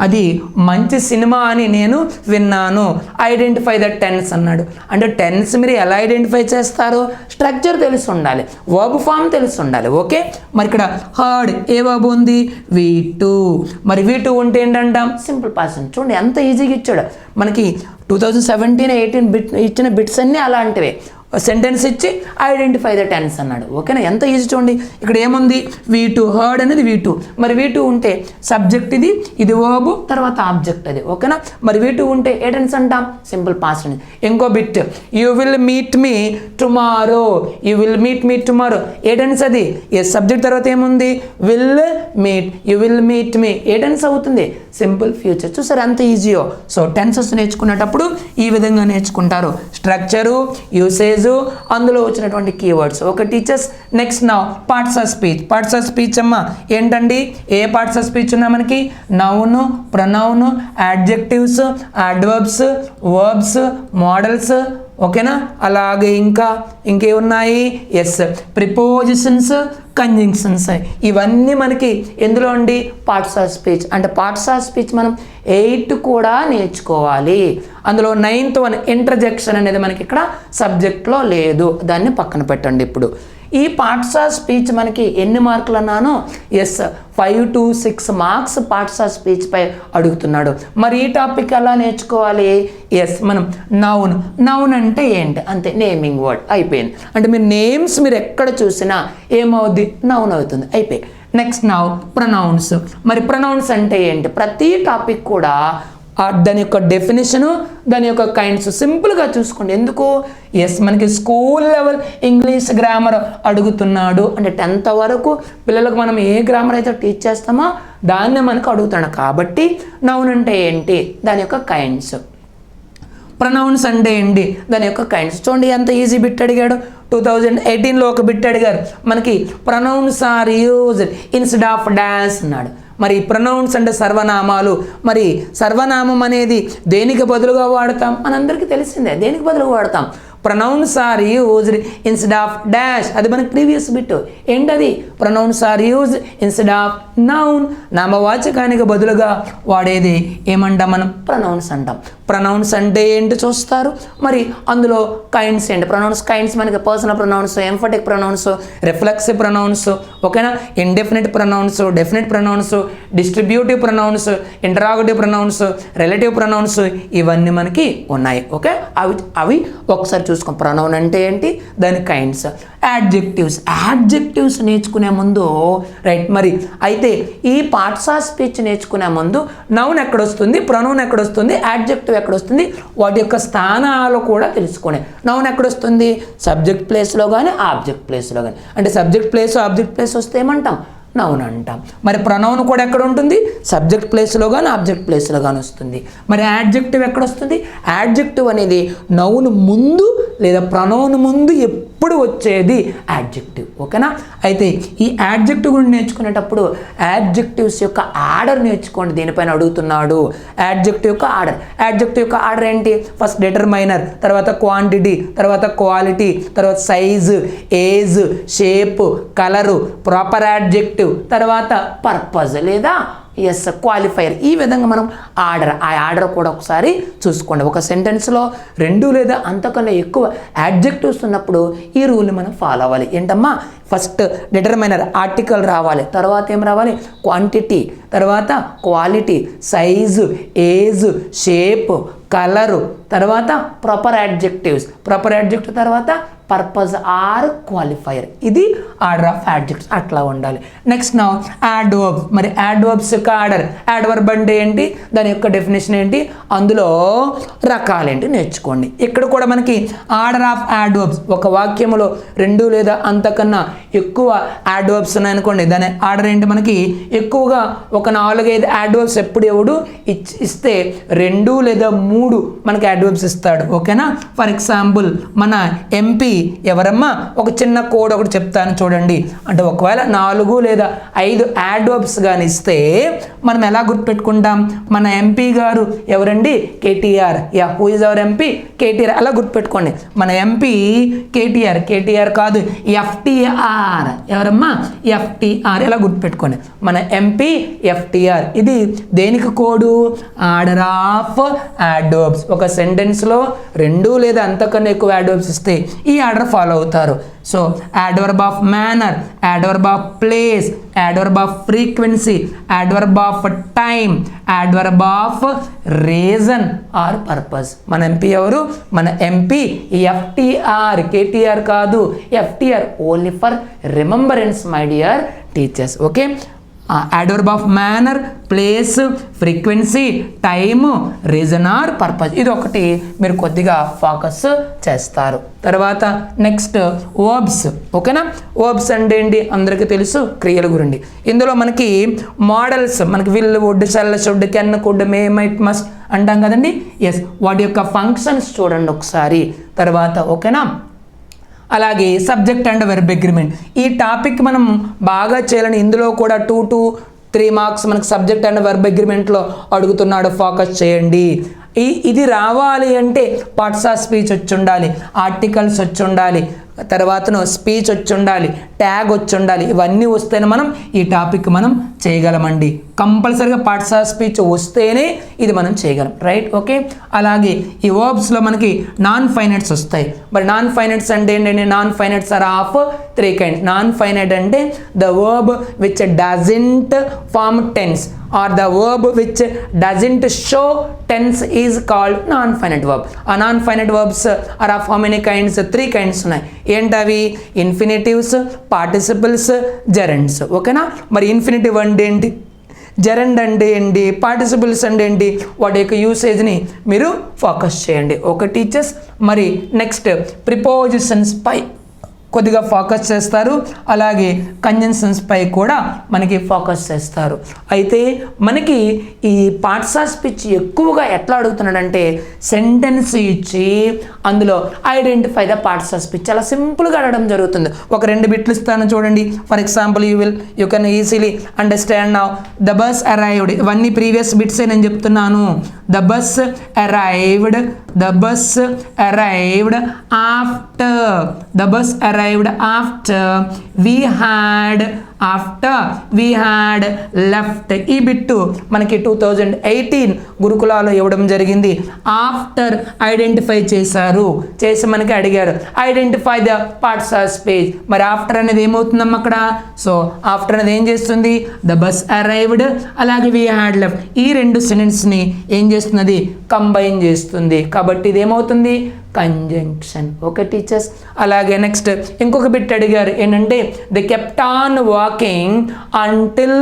అది మంచి cinema అని నేను విన్నాను. ఐడెంటిఫై ద టెన్స్ అన్నాడు. అంటే టెన్స్ మీరు ఎలా ఐడెంటిఫై చేస్తారు? స్ట్రక్చర్ తెలిసి ఉండాలి, వర్బ్ ఫామ్ తెలిసి ఉండాలి. ఓకే, మరి ఇక్కడ హర్డ్ ఏ వర్బ్ ఉంది? V2. మరి V2 ఉంటే ఏంటంటాం? Simple past. చూడండి ఎంత ఈజీగా ఇచ్చాడు మనకి. 2017-18 బిట్ ఇచ్చిన బిట్స్ అన్నీ అలాంటివే. సెంటెన్స్ ఇచ్చి ఐడెంటిఫై ద టెన్స్ అన్నాడు. ఓకేనా, ఎంత ఈజీ చూడండి. ఇక్కడ ఏముంది? V2. హర్డ్ అనేది V2. మరి V2 ఉంటే సబ్జెక్ట్ ఇది వర్బ్, తర్వాత ఆబ్జెక్ట్ అది. ఓకేనా, మరి V2 ఉంటే ఏ టెన్స్ అంటాం? సింపుల్ పాస్ట్ అని. ఇంకో bit, you will meet me tomorrow. ఏ టెన్స్ అది? ఏ సబ్జెక్ట్ తర్వాత ఏముంది? Will meet. You will meet me ఏ టెన్స్ అవుతుంది? Simple future. చూసారు ఎంత ఈజీయో. సో టెన్సెస్ నేర్చుకునేటప్పుడు ఈ విధంగా నేర్చుకుంటారు. స్ట్రక్చరు, యూసేజ్, అందులో వచ్చినటువంటి కీవర్డ్స్. ఓకే టీచర్స్, నెక్స్ట్ నా పార్ట్స్ ఆఫ్ స్పీచ్ అమ్మ ఏంటండి? ఏ పార్ట్స్ ఆఫ్ స్పీచ్ ఉన్నాయి మనకి? Noun, pronoun, adjectives, adverbs, verbs, modals. ఓకేనా, అలాగే ఇంకేమున్నాయి? Yes, prepositions, conjunctions. ఇవన్నీ మనకి ఎందులో అండి? Parts of speech. అంటే పార్ట్స్ ఆఫ్ స్పీచ్ మనం 8 కూడా నేర్చుకోవాలి. అందులో 9th one ఇంటర్జెక్షన్ అనేది మనకి ఇక్కడ సబ్జెక్ట్లో లేదు, దాన్ని పక్కన పెట్టండి. ఇప్పుడు ఈ పార్ట్స్ ఆఫ్ స్పీచ్ మనకి ఎన్ని మార్కులు అన్నాను? Yes, 5 to 6 marks parts of speech పై అడుగుతున్నాడు. మరి ఈ టాపిక్ ఎలా నేర్చుకోవాలి? ఎస్, మనం నౌన్ అంటే ఏంటి? అంతే, నేమింగ్ వర్డ్ అయిపోయింది. అంటే మీరు నేమ్స్ మీరు ఎక్కడ చూసినా ఏమవుద్ది? నౌన్ అవుతుంది, అయిపోయి. Next pronounce. మరి ప్రొనౌన్స్ అంటే ఏంటి? ప్రతి టాపిక్ కూడా దాని యొక్క డెఫినేషను, దాని యొక్క కైండ్స్ సింపుల్గా చూసుకోండి. ఎందుకు? ఎస్, మనకి స్కూల్ లెవెల్ ఇంగ్లీష్ గ్రామర్ అడుగుతున్నాడు అంటే 10th వరకు పిల్లలకు మనం ఏ గ్రామర్ అయితే టీచ్ చేస్తామో దాన్నే మనకు అడుగుతాడు. కాబట్టి నౌన్ అంటే ఏంటి, దాని యొక్క కైండ్స్. ప్రొనౌన్స్ అంటే ఏంటి, దాని యొక్క కైండ్స్. చూడండి ఎంత ఈజీ బిట్ అడిగాడు. 2018లో ఒక బిట్ అడిగారు మనకి, pronouns are used instead of dash అన్నాడు. మరి ప్రొనౌన్స్ అంటే సర్వనామాలు. మరి సర్వనామం అనేది దేనికి బదులుగా వాడతాం? మనందరికీ తెలిసిందే, దేనికి బదులుగా వాడతాం? Pronouns are used instead of dash. అది మనకి ప్రీవియస్ బిట్. ఏంటది? Pronouns are used instead of noun. నామవాచకానికి బదులుగా వాడేది ఏమంటాం మనం? ప్రొనౌన్స్ అంటాం. ప్రొనౌన్స్ అంటే ఏంటి చూస్తారు. మరి అందులో కైండ్స్ ఏంటి? ప్రొనౌన్స్ కైండ్స్ మనకి personal pronouns, emphatic pronouns, reflexive pronouns, ఓకేనా, indefinite pronouns, definite pronouns, distributive pronouns, interrogative pronouns, relative pronouns, ఇవన్నీ మనకి ఉన్నాయి. ఓకే, అవి ఒకసారి చూసుకోం. ప్రొనౌన్ అంటే ఏంటి, దాని కైండ్స్. యాడ్జెక్టివ్స్ నేర్చుకునే ముందు రైట్, మరి అయితే ఈ పార్ట్స్ ఆఫ్ స్పీచ్ నేర్చుకునే ముందు నౌన్ ఎక్కడొస్తుంది, ప్రొనౌన్ ఎక్కడొస్తుంది, యాడ్జెక్టివ్ ఎక్కడొస్తుంది, వాటి యొక్క స్థానాలు కూడా తెలుసుకోండి. నౌన్ ఎక్కడొస్తుంది? సబ్జెక్ట్ ప్లేస్లో కానీ ఆబ్జెక్ట్ ప్లేస్లో కానీ. అంటే సబ్జెక్ట్ ప్లేస్ ఆబ్జెక్ట్ ప్లేస్ వస్తే ఏమంటాం? నౌన్ అంటాం. మరి ప్రొనౌన్ కూడా ఎక్కడ ఉంటుంది? సబ్జెక్ట్ ప్లేస్లో కానీ ఆబ్జెక్ట్ ప్లేస్లో కానీ వస్తుంది. మరి యాడ్జెక్టివ్ ఎక్కడ వస్తుంది? యాడ్జెక్టివ్ అనేది నౌన్ ముందు లేదా ప్రొనౌన్ ముందు ఎప్పుడు వచ్చేది యాడ్జెక్టివ్. ఓకేనా? అయితే ఈ యాడ్జెక్టివ్ గురించి నేర్చుకునేటప్పుడు యాడ్జెక్టివ్స్ యొక్క ఆర్డర్ నేర్చుకోండి. దీనిపైన అడుగుతున్నాడు. యాడ్జెక్టివ్ యొక్క ఆర్డర్. యాడ్జెక్టివ్ యొక్క ఆర్డర్ ఏంటి? ఫస్ట్ డిటర్మైనర్, తర్వాత క్వాంటిటీ, తర్వాత క్వాలిటీ, తర్వాత size, age, shape, colour, proper adjective, తర్వాత పర్పస్ లేదా ఎస్ క్వాలిఫైయర్. ఈ విధంగా మనం ఆ ఆర్డర్ కూడా ఒకసారి చూసుకోండి. ఒక సెంటెన్స్లో 2 లేదా అంతకన్నా ఎక్కువ యాడ్జెక్టివ్స్ ఉన్నప్పుడు ఈ రూల్ని మనం ఫాలో అవ్వాలి. ఏంటమ్మా? ఫస్ట్ డిటర్మైనర్ ఆర్టికల్ రావాలి, తర్వాత ఏం రావాలి? క్వాంటిటీ, తర్వాత quality, size, age, shape, colour, తర్వాత ప్రాపర్ యాడ్జెక్టివ్స్, ప్రాపర్ యాడ్జెక్టివ్ తర్వాత పర్పస్ ఆర్ క్వాలిఫైయర్. ఇది ఆర్డర్ ఆఫ్ యాడ్జెక్టివ్స్. అట్లా ఉండాలి. Next now adverb. మరి యాడ్వర్బ్స్ యొక్క ఆర్డర్. యాడ్వర్బ్ అంటే ఏంటి, దాని యొక్క డెఫినేషన్ ఏంటి, అందులో రకాలేంటి నేర్చుకోండి. ఇక్కడ కూడా మనకి ఆర్డర్ ఆఫ్ యాడ్వర్బ్స్. ఒక వాక్యములో 2 లేదా అంతకన్నా ఎక్కువ యాడ్వర్బ్స్ ఉన్నాయనుకోండి, దాని ఆర్డర్ ఏంటి? మనకి ఎక్కువగా ఒక 4-5 యాడ్వర్బ్స్ ఎప్పుడు ఎవడు ఇస్తే 2 లేదా 3 మనకి యాడ్వర్బ్స్ ఇస్తాడు. ఓకేనా? ఫర్ ఎగ్జాంపుల్ మన ఎంపీ ఎవరమ్మా? ఒక చిన్న కోడ్ ఒకటి చెప్తాను చూడండి. అంటే ఒకవేళ 4 లేదా 5 యాడ్వర్బ్స్ కానీ ఇస్తే మనం ఎలా గుర్తుపెట్టుకుంటాం? మన ఎంపీ గారు ఎవరండి? KTR. Yeah, who is our MP? KTR. అలా గుర్తుపెట్టుకోండి. మన ఎంపీ కేటీఆర్. కేటీఆర్ కాదు, ఎఫ్టీఆర్. ఎవరమ్మా? ఎఫ్టీఆర్. ఎలా గుర్తుపెట్టుకోండి. మన ఎంపీ ఎఫ్టీఆర్. ఇది దేనికి కోడు? Order of adverbs. ఒక సెంటెన్స్లో 2 లేదా అంతకన్నా ఎక్కువ యాడ్వర్బ్స్ ఇస్తే ఈ ఆర్డర్ ఫాలో అవుతారు. So adverb of manner, adverb of place, adverb of frequency, adverb of time, adverb of reason or purpose. మన ఎంపీ ఎవరు? మన ఎంపీ ఎఫ్టీఆర్. కేటీఆర్ కాదు, FTR. Only for remembrance my dear teachers. Okay, adverb of manner, place, frequency, time, reason or purpose. ఇది ఒకటి మీరు కొద్దిగా focus చేస్తారు. తర్వాత నెక్స్ట్ వర్బ్స్. ఓకేనా? వర్బ్స్ అంటే ఏంటి? అందరికీ తెలుసు, క్రియల గురించి. ఇందులో మనకి మోడల్స్, మనకి will, would, shall, should, can, could, may, might, must అంటాం కదండి. ఎస్, వాటి యొక్క ఫంక్షన్స్ చూడండి ఒకసారి. తర్వాత ఓకేనా, అలాగే సబ్జెక్ట్ అండ్ వెర్బ్ అగ్రిమెంట్. ఈ టాపిక్ మనం బాగా చేయాలని ఇందులో కూడా 2 to 3 మార్క్స్ మనకు సబ్జెక్ట్ అండ్ వెర్బ్ అగ్రిమెంట్లో అడుగుతున్నాడు. ఫోకస్ చేయండి. ఇది రావాలి అంటే పార్ట్స్ ఆఫ్ స్పీచ్ వచ్చి ఉండాలి, ఆర్టికల్స్ వచ్చి ఉండాలి, తర్వాత స్పీచ్ వచ్చి ఉండాలి, ట్యాగ్ వచ్చి ఉండాలి. ఇవన్నీ వస్తేనే మనం ఈ టాపిక్ మనం చేయగలమండి. కంపల్సరీగా పార్ట్స్ ఆఫ్ స్పీచ్ వస్తేనే ఇది మనం చేయగలం. రైట్? ఓకే, అలాగే ఈ వర్బ్స్లో మనకి నాన్ ఫైనైట్స్ వస్తాయి. మరి నాన్ ఫైనైట్స్ అంటే ఏంటంటే, non finites are of 3 kinds. Non finite అంటే the verb which doesn't form tense or the verb which doesn't show tense is called non-finite verb. ఆ non-finite verbs are of how many kinds? 3 kinds ఉన్నాయి. ఏంటవి? ఇన్ఫినిటివ్స్, participles, జెరండ్స్. ఓకేనా? మరి infinitive అంటే ఏంటి? Gerund అంటే ఏంటి, పార్టిసిపుల్స్ అంటే ఏంటి, వాటి యొక్క యూసేజ్ని మీరు ఫోకస్ చేయండి. Okay teachers. మరి నెక్స్ట్ ప్రిపోజిషన్స్ పై కొద్దిగా ఫోకస్ చేస్తారు, అలాగే కంజంక్షన్స్ పై కూడా మనకి ఫోకస్ చేస్తారు. అయితే మనకి ఈ పార్ట్స్ ఆఫ్ స్పీచ్ ఎక్కువగా ఎట్లా అడుగుతున్నాడంటే సెంటెన్స్ ఇచ్చి అందులో identify the parts of speech చాలా సింపుల్గా అడగడం జరుగుతుంది. ఒక 2 బిట్లు ఇస్తాను చూడండి. For example you can easily understand now. The bus arrived, ఇవన్నీ ప్రీవియస్ బిట్సే నేను చెప్తున్నాను. The bus arrived, the bus arrived after, the bus arrived after we had left. ఈ బిట్టు మనకి 2018 గురుకులాలో ఇవ్వడం జరిగింది. ఆఫ్టర్ ఐడెంటిఫై చేసి మనకి అడిగారు identify the parts of speech. మరి ఆఫ్టర్ అనేది ఏమవుతుందమ్మా అక్కడ? సో ఆఫ్టర్ అనేది ఏం చేస్తుంది? ద బస్ అరైవ్డ్ అలాగే we had left ఈ 2 సెంటెన్స్ని ఏం చేస్తున్నది? కంబైన్ చేస్తుంది. కాబట్టి ఇది ఏమవుతుంది? కంజంక్షన్. Okay teachers. అలాగే నెక్స్ట్ ఇంకొక బిట్ అడిగారు ఏంటంటే they kept on walking until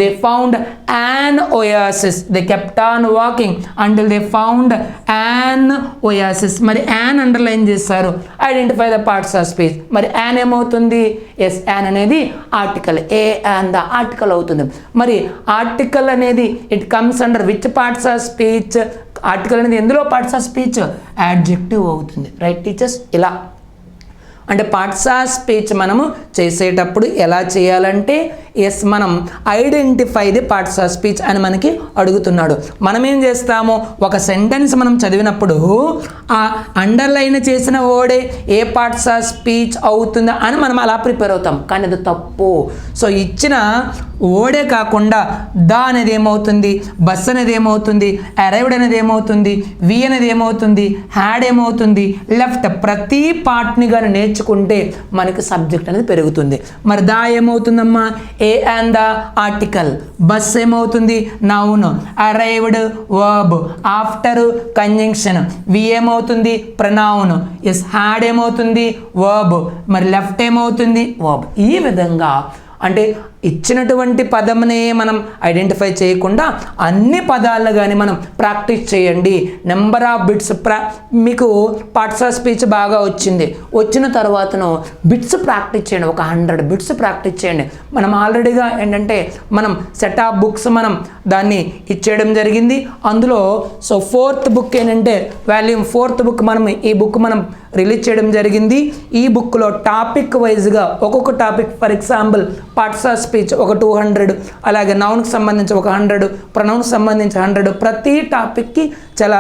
they found an oasis. They kept on walking until they found an oasis. మరి an అండర్లైన్ చేశారు. Identify the parts of speech. మరి an ఏమవుతుంది? Yes, an అనేది article. A and the article అవుతుంది. మరి article అనేది it comes under which parts of speech? Article అనేది ఎందులో పార్ట్స్ ఆఫ్ స్పీచ్? యాడ్జెక్టివ్ అవుతుంది. Right teachers. ఇలా అంటే పార్ట్స్ ఆఫ్ స్పీచ్ మనము చేసేటప్పుడు ఎలా చేయాలంటే ఎస్ మనం identify the parts of speech అని మనకి అడుగుతున్నాడు. మనం ఏం చేస్తాము, ఒక సెంటెన్స్ మనం చదివినప్పుడు ఆ అండర్లైన్ చేసిన వర్డే ఏ పార్ట్స్ ఆఫ్ స్పీచ్ అవుతుందా అని మనం అలా ప్రిపేర్ అవుతాం. కానీ అది తప్పు. సో ఇచ్చిన వర్డే కాకుండా ద అనేది ఏమవుతుంది, బస్ అనేది ఏమవుతుంది, అరైవ్డ్ అనేది ఏమవుతుంది, వి అనేది ఏమవుతుంది, హ్యాడ్ ఏమవుతుంది, లెఫ్ట్ ప్రతి పార్ట్ని కానీ నేర్చుకుంటే మనకి సబ్జెక్ట్ అనేది పెరుగుతుంది. మరి దా ఏమవుతుందమ్మా? A and the article. Bus ఏమవుతుంది? Noun. Arrived verb. After conjunction. We ఏమవుతుంది? ప్రనౌన్. ఎస్, హ్యాడ్ ఏమవుతుంది? వర్బ్. మరి లెఫ్ట్ ఏమవుతుంది? వర్బ్. ఈ విధంగా అంటే ఇచ్చినటువంటి పదంనే మనం ఐడెంటిఫై చేయకుండా అన్ని పదాలను కానీ మనం ప్రాక్టీస్ చేయండి. నెంబర్ ఆఫ్ బిట్స్ మీకు పార్ట్స్ ఆఫ్ స్పీచ్ బాగా వచ్చిన తర్వాతను బిట్స్ ప్రాక్టీస్ చేయండి. ఒక 100 బిట్స్ ప్రాక్టీస్ చేయండి. మనం ఆల్రెడీగా ఏంటంటే మనం సెట్ ఆఫ్ బుక్స్ మనం దాన్ని ఇచ్చేయడం జరిగింది. అందులో సో 4th బుక్ ఏంటంటే వాల్యూమ్ 4th బుక్ మనం ఈ బుక్ మనం రిలీజ్ చేయడం జరిగింది. ఈ బుక్లో టాపిక్ వైజ్గా ఒక్కొక్క topic for example parts of speech ఒక 200, అలాగే నౌన్కి సంబంధించి ఒక 100, ప్రొనౌన్కి సంబంధించి 100, ప్రతి టాపిక్కి చాలా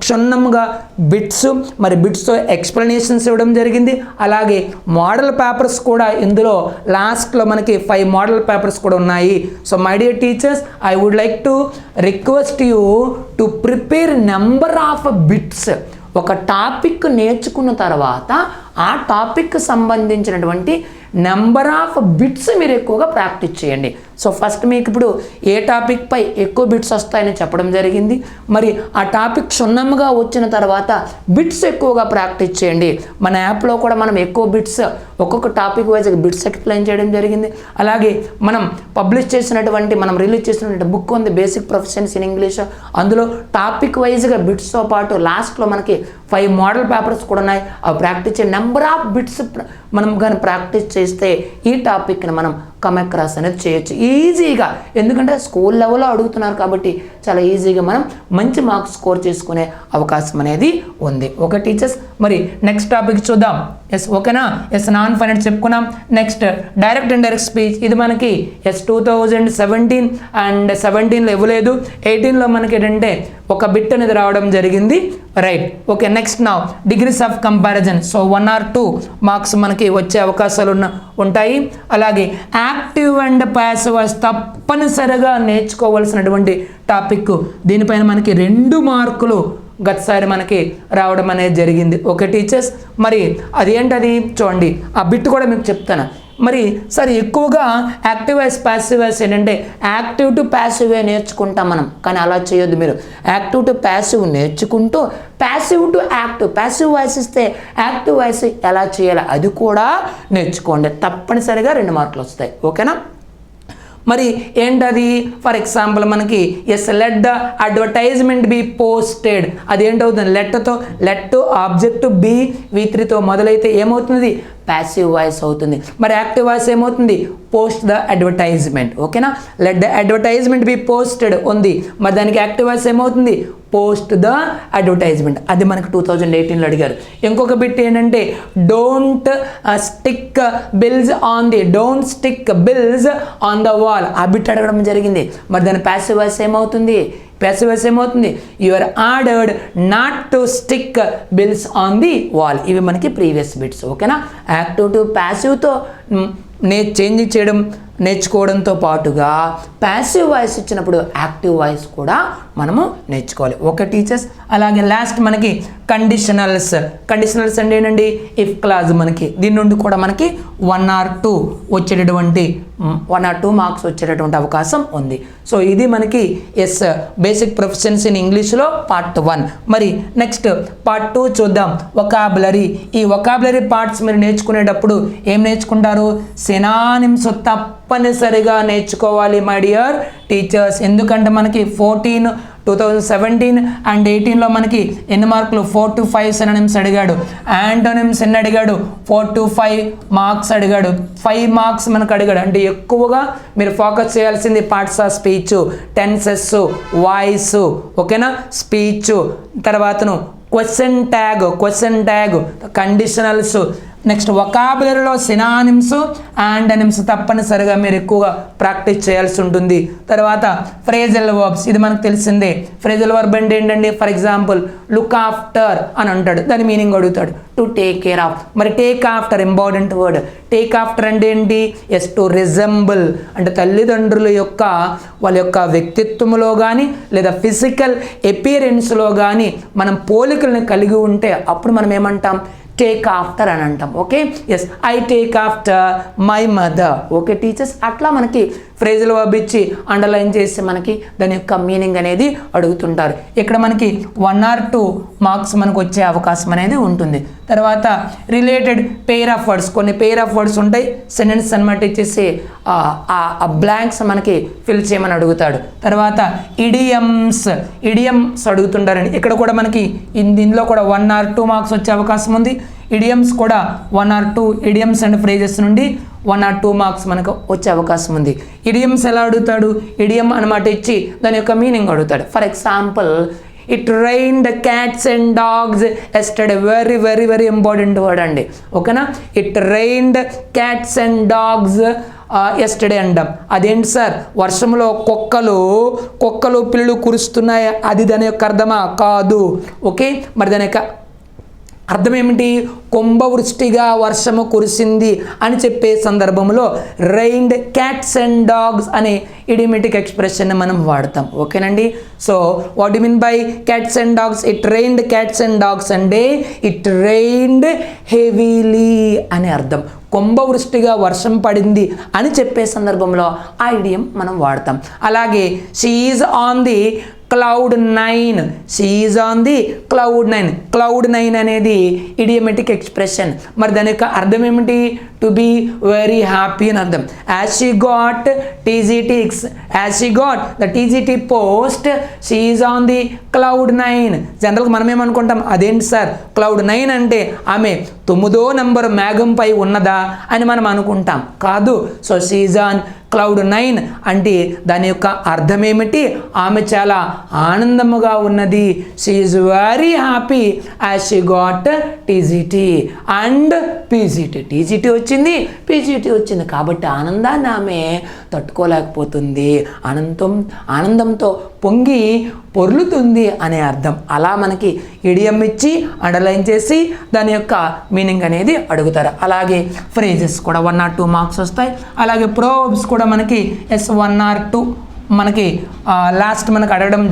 క్షుణ్ణంగా బిట్స్ మరి బిట్స్తో ఎక్స్ప్లెనేషన్స్ ఇవ్వడం జరిగింది. అలాగే మోడల్ పేపర్స్ కూడా ఇందులో లాస్ట్లో మనకి 5 మోడల్ పేపర్స్ కూడా ఉన్నాయి. So my dear teachers, I would like to request you to prepare number of bits. ఒక టాపిక్ నేర్చుకున్న తర్వాత ఆ టాపిక్కి సంబంధించినటువంటి నెంబర్ ఆఫ్ బిట్స్ మీరు ఎక్కువగా ప్రాక్టీస్ చేయండి. సో ఫస్ట్ మీకు ఇప్పుడు ఏ టాపిక్ పై ఎక్కువ బిట్స్ వస్తాయని చెప్పడం జరిగింది. మరి ఆ టాపిక్ క్షుణ్ణంగా వచ్చిన తర్వాత బిట్స్ ఎక్కువగా ప్రాక్టీస్ చేయండి. మన యాప్లో కూడా మనం ఎక్కువ బిట్స్ ఒక్కొక్క టాపిక్ వైజ్ బిట్స్ ఎక్స్ప్లెయిన్ చేయడం జరిగింది. అలాగే మనం పబ్లిష్ చేసినటువంటి మనం రిలీజ్ చేసినటువంటి బుక్ ఉంది బేసిక్ ప్రొఫెషన్స్ ఇన్ ఇంగ్లీష్. అందులో టాపిక్ వైజ్గా బిట్స్తో పాటు లాస్ట్లో మనకి 5 మోడల్ పేపర్స్ కూడా ఉన్నాయి. అవి ప్రాక్టీస్ చేయండి. నెంబర్ ఆఫ్ బిట్స్ మనం కానీ ప్రాక్టీస్ చేస్తే ఈ టాపిక్ని మనం కమ్ అక్రాస్ అనేది చేయొచ్చు ఈజీగా. ఎందుకంటే స్కూల్ లెవెల్లో అడుగుతున్నారు కాబట్టి చాలా ఈజీగా మనం మంచి మార్క్స్ స్కోర్ చేసుకునే అవకాశం అనేది ఉంది. ఓకే టీచర్స్, మరి నెక్స్ట్ టాపిక్ చూద్దాం. ఎస్ ఓకేనా? ఎస్ నాన్ ఫైనల్ చెప్పుకున్నాం. Next direct and direct speech. ఇది మనకి 2017 అండ్ 17లో ఇవ్వలేదు. 18లో మనకి ఏంటంటే ఒక బిట్ అనేది రావడం జరిగింది. Right, okay. నెక్స్ట్ నా degrees of comparison. So 1 or 2 marks మనకి వచ్చే అవకాశాలు ఉంటాయి. అలాగే యాక్టివ్ అండ్ ప్యాసివ్ వాయిస్ తప్పనిసరిగా నేర్చుకోవాల్సినటువంటి టాపిక్. దీనిపైన మనకి 2 మార్కులు గతసారి మనకి రావడం అనేది జరిగింది. ఓకే టీచర్స్, మరి అది ఏంటది చూడండి. ఆ బిట్ కూడా మీకు చెప్తాను. మరి సరే ఎక్కువగా యాక్టివ్ వాయిస్ ప్యాసివ్ వాయిస్ ఏంటంటే యాక్టివ్ టు ప్యాసివ్ నేర్చుకుంటాం మనం, కానీ అలా చేయొద్దు. మీరు యాక్టివ్ టు ప్యాసివ్ నేర్చుకుంటూ passive to active, passive voice ఇస్తే యాక్టివ్ వాయిస్ ఎలా చేయాలి అది కూడా నేర్చుకోండి. తప్పనిసరిగా 2 మార్కులు వస్తాయి. ఓకేనా? మరి ఏంటది? ఫర్ ఎగ్జాంపుల్ మనకి yes let the advertisement be posted, అది ఏంటవుతుంది? లెట్ ఆబ్జెక్ట్ బి V3తో మొదలైతే ఏమవుతుంది? ప్యాసివ్ వాయిస్ అవుతుంది. మరి యాక్టివ్ వాయిస్ ఏమవుతుంది? Post the advertisement. ఓకేనా? Let the advertisement be posted ఉంది, మరి దానికి యాక్టివ్ వాయిస్ ఏమవుతుంది? Post the advertisement. అది మనకు 2018లో అడిగారు. ఇంకొక బిట్ ఏంటంటే don't stick bills on the wall, ఆ బిట్ అడగడం జరిగింది. మరి దాని ప్యాసివ్ వాయిస్ ఏమవుతుంది? You are ordered not to stick bills on the wall. ఇవి మనకి ప్రీవియస్ బిట్స్. ఓకేనా? యాక్టివ్ టు ప్యాసివ్తో నేర్చుకోవడంతో పాటుగా ప్యాసివ్ వాయిస్ ఇచ్చినప్పుడు యాక్టివ్ వాయిస్ కూడా మనము నేర్చుకోవాలి. Okay teachers. అలాగే లాస్ట్ మనకి కండిషనల్స్ అంటే ఏంటండి? If clause. మనకి దీని నుండి కూడా మనకి 1 or 2 వచ్చేటటువంటి 1 or 2 మార్క్స్ వచ్చేటటువంటి అవకాశం ఉంది. సో ఇది మనకి బేసిక్ ప్రొఫెషన్స్ ఇన్ ఇంగ్లీష్లో పార్ట్ 1. మరి నెక్స్ట్ పార్ట్ 2 చూద్దాం. వొకాబులరీ. ఈ వొకాబులరీ పార్ట్స్ మీరు నేర్చుకునేటప్పుడు ఏం నేర్చుకుంటారు? సినానిమ్స్ తప్పనిసరిగా నేర్చుకోవాలి మై డియర్ టీచర్స్. ఎందుకంటే మనకి 2017 and 18లో మనకి ఎన్ని మార్కులు? 4 to 5 సినానిమ్స్ అడిగాడు. యాంటోనిమ్స్ ఎన్ని అడిగాడు? 4 to 5 మార్క్స్ అడిగాడు. 5 మార్క్స్ మనకు అడిగాడు. అంటే ఎక్కువగా మీరు ఫోకస్ చేయాల్సింది parts of speech, tenses, voice, ఓకేనా, స్పీచ్, తర్వాతను క్వశ్చన్ ట్యాగ్, కండిషనల్స్. నెక్స్ట్ వొకాబులరీలో సినానిమ్స్, యాంటోనిమ్స్ తప్పనిసరిగా మీరు ఎక్కువగా ప్రాక్టీస్ చేయాల్సి ఉంటుంది. తర్వాత ఫ్రేజల్ వర్బ్స్, ఇది మనకు తెలిసిందే. ఫ్రేజల్ వర్బ్ అంటే ఏంటండి? ఫర్ ఎగ్జాంపుల్ లుక్ ఆఫ్టర్ అని అంటాడు, దాని మీనింగ్ అడుగుతాడు. To take care of. మరి take after important word. Take after అంటే ఏంటి? టు రిజెంబుల్, అంటే తల్లిదండ్రుల యొక్క వాళ్ళ యొక్క వ్యక్తిత్వంలో కానీ లేదా ఫిజికల్ అపియరెన్స్లో కానీ మనం పోలికలను కలిగి ఉంటే అప్పుడు మనం ఏమంటాం? టేక్ ఆఫ్టర్ అని అంటాం. Okay, I take after my mother. Okay teachers. అట్లా మనకి ఫ్రేజల్ వర్బ్ ఇచ్చి అండర్లైన్ చేసి మనకి దాని యొక్క మీనింగ్ అనేది అడుగుతుంటారు. ఇక్కడ మనకి 1 or 2 మార్క్స్ మనకు వచ్చే అవకాశం అనేది ఉంటుంది. తర్వాత రిలేటెడ్ పెయిర్ ఆఫ్ వర్డ్స్, కొన్ని పెయిర్ ఆఫ్ వర్డ్స్ ఉంటాయి. సెంటెన్స్ అనమాట ఇచ్చేసి ఆ బ్లాంక్స్ మనకి ఫిల్ చేయమని అడుగుతాడు. తర్వాత ఇడియమ్స్ అడుగుతుంటారండి. ఇక్కడ కూడా మనకి దీనిలో కూడా 1 or 2 మార్క్స్ వచ్చే అవకాశం ఉంది. ఇడియమ్స్ కూడా 1 or 2 ఇడియమ్స్ అండ్ ఫ్రేజెస్ నుండి 1 or 2 మార్క్స్ మనకు వచ్చే అవకాశం ఉంది. ఇడియమ్స్ ఎలా అడుగుతాడు? ఇడియం అనమాట ఇచ్చి దాని యొక్క మీనింగ్ అడుగుతాడు. For example it రైన్డ్ cats and dogs yesterday. Very very very important word అండి. ఓకేనా? It రైన్డ్ cats and dogs yesterday అంటాం. అదేంటి సార్? వర్షంలో కుక్కలు పిల్లులు కురుస్తున్నాయి, అది దాని యొక్క అర్థమా? కాదు. ఓకే, మరి దాని యొక్క అర్థం ఏమిటి? కుంభవృష్టిగా వర్షము కురిసింది అని చెప్పే సందర్భంలో రైన్డ్ క్యాట్స్ అండ్ డాగ్స్ అనే ఇడియోమేటిక్ ఎక్స్ప్రెషన్ మనం వాడతాం. ఓకేనండి. So what you mean by cats and dogs? It రైన్డ్ cats and dogs అంటే ఇట్ రైన్డ్ హెవీలీ అని అర్థం. కుంభవృష్టిగా వర్షం పడింది అని చెప్పే సందర్భంలో ఆ ఇడియం మనం వాడతాం. అలాగే she is on the cloud 9. She is on the cloud 9 అనేది ఇడియోమేటిక్ ఎక్స్ప్రెషన్. మరి దాని యొక్క అర్థం ఏమిటి? టు బీ వెరీ హ్యాపీ అని అర్థం. As she got the TGT post, she is on the cloud 9. జనరల్గా మనం ఏమనుకుంటాం? అదేంటి సార్ క్లౌడ్ 9 అంటే ఆమె 9వ నంబర్ మేఘంపై ఉన్నదా అని మనం అనుకుంటాం. కాదు. So she is on cloud 9 అంటే దాని యొక్క అర్థం ఏమిటి? ఆమె చాలా ఆనందముగా ఉన్నది. She is very happy as she got TGT and PGT. TGT వచ్చింది, PGT వచ్చింది కాబట్టి ఆనందాన్ని ఆమె తట్టుకోలేకపోతుంది. ఆనందంతో పొంగి పొర్లుతుంది అనే అర్థం. అలా మనకి ఇడియం ఇచ్చి అండర్లైన్ చేసి దాని యొక్క మీనింగ్ అనేది అడుగుతారు. అలాగే ఫ్రేజెస్ కూడా 1 or 2 మార్క్స్ వస్తాయి. అలాగే ప్రోవర్బ్స్ కూడా మనకి 1 or 2 మనకి లాస్ట్ మనకు అడగడం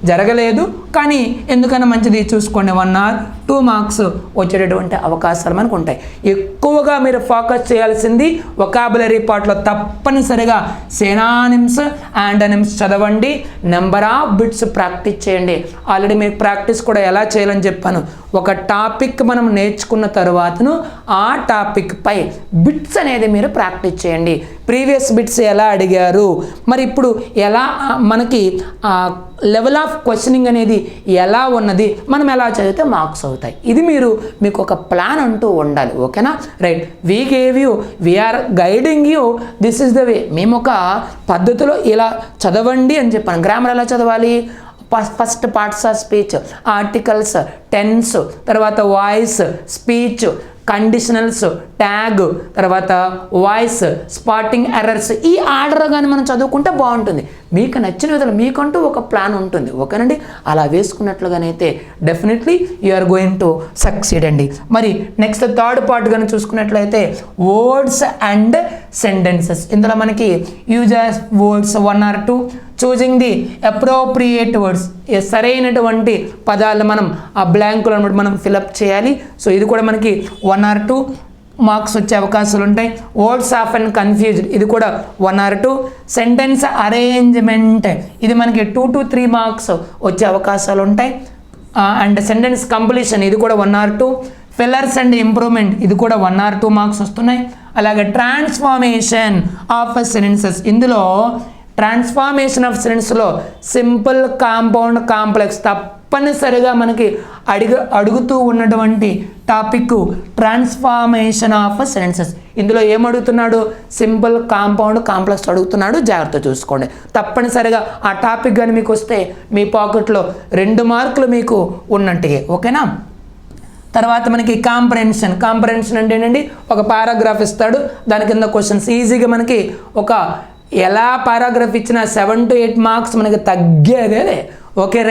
జరగలేదు, కానీ ఎందుకన్నా మంచిది చూసుకోండి. 1 or 2 మార్క్స్ వచ్చేటటువంటి అవకాశాలు మనకు ఉంటాయి. ఎక్కువగా మీరు ఫోకస్ చేయాల్సింది వొకాబులరీ పార్ట్లో తప్పనిసరిగా సినానిమ్స్ యాంటోనిమ్స్ చదవండి, నెంబర్ ఆఫ్ బిట్స్ ప్రాక్టీస్ చేయండి. ఆల్రెడీ మీకు ప్రాక్టీస్ కూడా ఎలా చేయాలని చెప్పాను. ఒక టాపిక్ మనం నేర్చుకున్న తర్వాతను ఆ టాపిక్ పై బిట్స్ అనేది మీరు ప్రాక్టీస్ చేయండి. ప్రీవియస్ బిట్స్ ఎలా అడిగారు, మరి ఇప్పుడు ఎలా మనకి లెవెల్ ఆఫ్ క్వశ్చనింగ్ అనేది ఎలా ఉన్నది, మనం ఎలా చదివితే మార్క్స్ అవుతాయి. ఇది మీకు ఒక ప్లాన్ అంటూ ఉండాలి. ఓకేనా? Right. We gave you, we are guiding you, this is the way. మేము ఒక పద్ధతిలో ఇలా చదవండి అని చెప్పాను. గ్రామర్ ఎలా చదవాలి? First parts of speech, articles, tense, తర్వాత వాయిస్, స్పీచ్, కండిషనల్స్, ట్యాగ్, తర్వాత వాయిస్, స్పాటింగ్ ఎర్రర్స్, ఈ ఆర్డర్ కానీ మనం చదువుకుంటే బాగుంటుంది. మీకు నచ్చిన విధంగా మీకంటూ ఒక ప్లాన్ ఉంటుంది. ఓకేనండి? అలా వేసుకున్నట్లుగానైతే definitely you are going to succeed అండి. మరి నెక్స్ట్ థర్డ్ పార్ట్ కానీ చూసుకున్నట్లయితే వర్డ్స్ అండ్ సెంటెన్సెస్. ఇందులో మనకి uses words 1 or 2, choosing the appropriate words, సరైనటువంటి పదాలు మనం ఆ బ్లాంకులను మనం ఫిలప్ చేయాలి. సో ఇది కూడా మనకి 1 or 2 మార్క్స్ వచ్చే అవకాశాలు ఉంటాయి. వర్డ్స్ ఆఫ్ అండ్ కన్ఫ్యూజ్డ్, ఇది కూడా 1 or 2. సెంటెన్స్ అరేంజ్మెంట్, ఇది మనకి 2 to 3 మార్క్స్ వచ్చే అవకాశాలు ఉంటాయి. అండ్ సెంటెన్స్ కంప్లీషన్, ఇది కూడా 1 or 2. ఫిల్లర్స్ అండ్ ఇంప్రూవ్మెంట్, ఇది కూడా 1 or 2 మార్క్స్ వస్తున్నాయి. అలాగే ట్రాన్స్ఫార్మేషన్ ఆఫ్ సెంటెన్సెస్, ఇందులో ట్రాన్స్ఫార్మేషన్ ఆఫ్ సెంటెన్స్లో సింపుల్, కాంపౌండ్, కాంప్లెక్స్ తప్పనిసరిగా మనకి అడుగుతూ ఉన్నటువంటి టాపిక్ ట్రాన్స్ఫార్మేషన్ ఆఫ్ సెంటెన్సెస్. ఇందులో ఏమడుగుతున్నాడు? సింపుల్, కాంపౌండ్, కాంప్లెక్స్ అడుగుతున్నాడు. జాగ్రత్త చూసుకోండి. తప్పనిసరిగా ఆ టాపిక్ కానీ మీకు వస్తే మీ పాకెట్లో 2 మార్కులు మీకు ఉన్నట్టుగా. ఓకేనా? తర్వాత మనకి కాంప్రహెన్షన్ అంటే ఏంటండి? ఒక పారాగ్రాఫ్ ఇస్తాడు, దాని కింద క్వశ్చన్స్. ఈజీగా మనకి ఒక ఎలా పారాగ్రాఫ్ ఇచ్చినా 7 to 8 మార్క్స్ మనకి తగ్గేదే. ఓకే,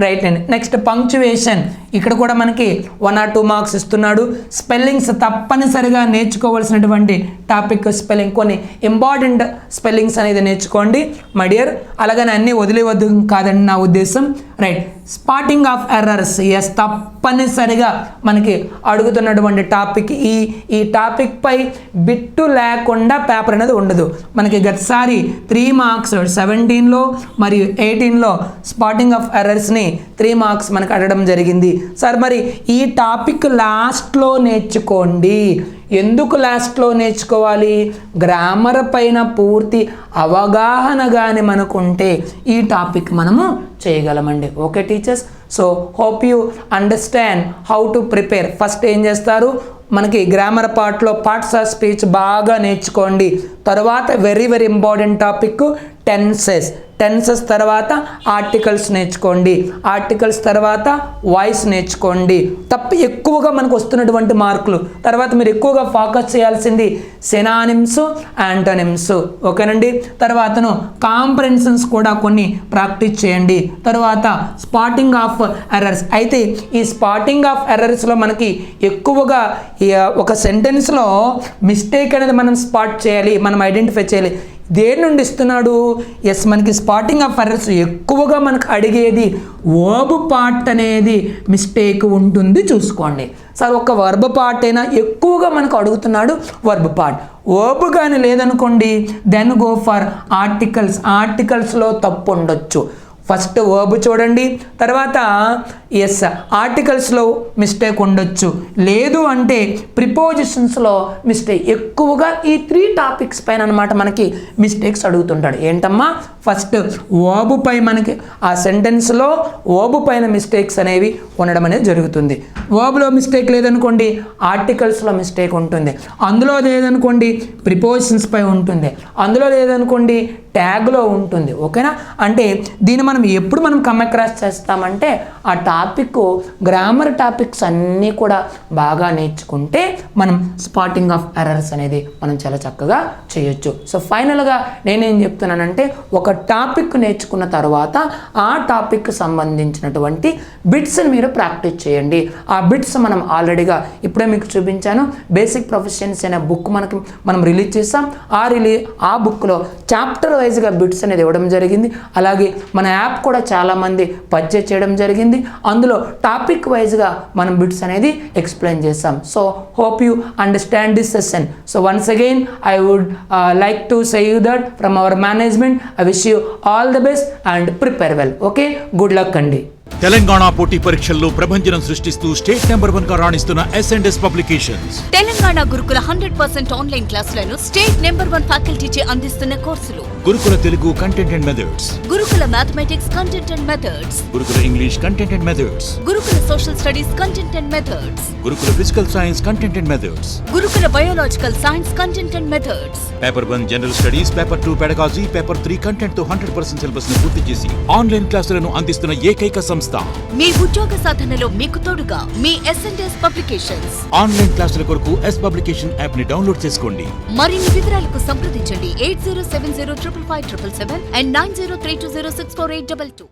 రైట్ అండి. నెక్స్ట్ పంక్చువేషన్, ఇక్కడ కూడా మనకి 1 or 2 మార్క్స్ ఇస్తున్నాడు. స్పెల్లింగ్స్ తప్పనిసరిగా నేర్చుకోవాల్సినటువంటి టాపిక్ స్పెల్లింగ్, కొన్ని ఇంపార్టెంట్ స్పెల్లింగ్స్ అనేది నేర్చుకోండి మై డియర్. అలాగని అన్నీ వదిలేవద్దు కాదండి నా ఉద్దేశం. Right. Spotting of errors, yes, తప్పనిసరిగా మనకి అడుగుతున్నటువంటి టాపిక్. ఈ టాపిక్ పై బిట్టు లేకుండా పేపర్ అనేది ఉండదు. మనకి గతసారి 3 మార్క్స్ 17లో మరియు 18లో స్పాటింగ్ ఆఫ్ ఎర్రర్స్ని 3 మార్క్స్ మనకు అడగడం జరిగింది. సార్ మరి ఈ టాపిక్ లాస్ట్లో నేర్చుకోండి. ఎందుకు లాస్ట్లో నేర్చుకోవాలి? గ్రామర్ పైన పూర్తి అవగాహన కానీ మనకుంటే ఈ టాపిక్ మనము చేయగలమండి. Okay teachers, so hope you understand how to prepare. First ఏం చేస్తారు? మనకి గ్రామర్ పార్ట్లో పార్ట్స్ ఆఫ్ స్పీచ్ బాగా నేర్చుకోండి. తర్వాత వెరీ ఇంపార్టెంట్ టాపిక్ టెన్సెస్ తర్వాత ఆర్టికల్స్ నేర్చుకోండి. ఆర్టికల్స్ తర్వాత వాయిస్ నేర్చుకోండి. ఎక్కువగా మనకు వస్తున్నటువంటి మార్కులు. తర్వాత మీరు ఎక్కువగా ఫోకస్ చేయాల్సింది సినానిమ్స్, యాంటోనిమ్స్. ఓకేనండి? తర్వాతను కాంప్రహెన్షన్స్ కూడా కొన్ని ప్రాక్టీస్ చేయండి. తర్వాత స్పాటింగ్ ఆఫ్ ఎర్రర్స్. అయితే ఈ స్పాటింగ్ ఆఫ్ ఎర్రర్స్లో మనకి ఎక్కువగా ఒక సెంటెన్స్లో మిస్టేక్ అనేది మనం స్పాట్ చేయాలి, మనం ఐడెంటిఫై చేయాలి. దేని నుండి ఇస్తున్నాడు? ఎస్, మనకి స్పాటింగ్ ఆఫ్ ఎర్రర్స్ ఎక్కువగా మనకు అడిగేది వర్బ్ పార్ట్ అనేది మిస్టేక్ ఉంటుంది చూసుకోండి. సార్ ఒక వర్బ్ పార్ట్ అయినా ఎక్కువగా మనకు అడుగుతున్నాడు వర్బ్ పార్ట్. వర్బ్ కానీ లేదనుకోండి, దెన్ గో ఫర్ ఆర్టికల్స్లో తప్పు ఉండొచ్చు. ఫస్ట్ వర్బ్ చూడండి, తర్వాత ఎస్ ఆర్టికల్స్లో మిస్టేక్ ఉండొచ్చు, లేదు అంటే ప్రిపోజిషన్స్లో మిస్టేక్. ఎక్కువగా ఈ 3 టాపిక్స్ పైన అనమాట మనకి మిస్టేక్స్ అడుగుతుంటాడు. ఏంటమ్మా? ఫస్ట్ వర్బ్ పై మనకి ఆ సెంటెన్స్లో వర్బ్ పైన మిస్టేక్స్ అనేవి ఉండడం అనేది జరుగుతుంది. వర్బ్లో మిస్టేక్ లేదనుకోండి, ఆర్టికల్స్లో మిస్టేక్ ఉంటుంది. అందులో లేదనుకోండి, ప్రిపోజిషన్స్ పై ఉంటుంది. అందులో లేదనుకోండి, ట్యాగ్లో ఉంటుంది. ఓకేనా? అంటే దీన్ని మనం ఎప్పుడు కమ్ అక్రాస్ చేస్తామంటే ఆ టాపిక్ గ్రామర్ టాపిక్స్ అన్నీ కూడా బాగా నేర్చుకుంటే మనం స్పాటింగ్ ఆఫ్ ఎర్రర్స్ అనేది మనం చాలా చక్కగా చేయొచ్చు. సో ఫైనల్గా నేనేం చెప్తున్నానంటే ఒక టాపిక్ నేర్చుకున్న తర్వాత ఆ టాపిక్ సంబంధించినటువంటి బిట్స్ని మీరు ప్రాక్టీస్ చేయండి. ఆ బిట్స్ మనం ఆల్రెడీగా ఇప్పుడే మీకు చూపించాను. బేసిక్ ప్రొఫెషన్స్ అనే బుక్ మనం రిలీజ్ చేస్తాం. ఆ బుక్లో చాప్టర్ వైజ్గా బిట్స్ అనేది ఇవ్వడం జరిగింది. అలాగే మన యాప్ కూడా చాలామంది పర్చేజ్ చేయడం జరిగింది. అందులో టాపిక్ వైజ్గా మనం బిట్స్ అనేది ఎక్స్ప్లెయిన్ చేస్తాం. So hope you understand this session. So once again I would like to say you that from our management I wish you all the best and prepare well. Okay, good luck andi. Telangana పోటీ పరీక్షల్లో ప్రభంజనం సృష్టిస్తూ state number 1 గా రాణిస్తున్న S&S publications. Telangana Gurukula 100% online క్లాసులను state number 1 ఫ్యాకల్టీచే అందిస్తున్న కోర్సులు. Gurukula Telugu content and methods, Gurukula mathematics content and methods, Gurukula English content and methods, Gurukula social studies content and methods, Gurukula physical science content and methods, Gurukula biological science content and methods. Paper 1 general studies, paper 2 pedagogy, paper 3 content తో 100% syllabus ను పూర్తి చేసి online క్లాసులను అందిస్తున్న ఏకైక సంస్థ. మీ ఉద్యోగ సాధనలో మీకు తోడుగా మీ S&S పబ్లికేషన్స్. ఆన్లైన్ క్లాసుల కొరకు S పబ్లికేషన్ యాప్ ని డౌన్లోడ్ చేసుకోండి. మరిన్ని వివరాలకు సంప్రదించండి 8070557777 and 9032064822.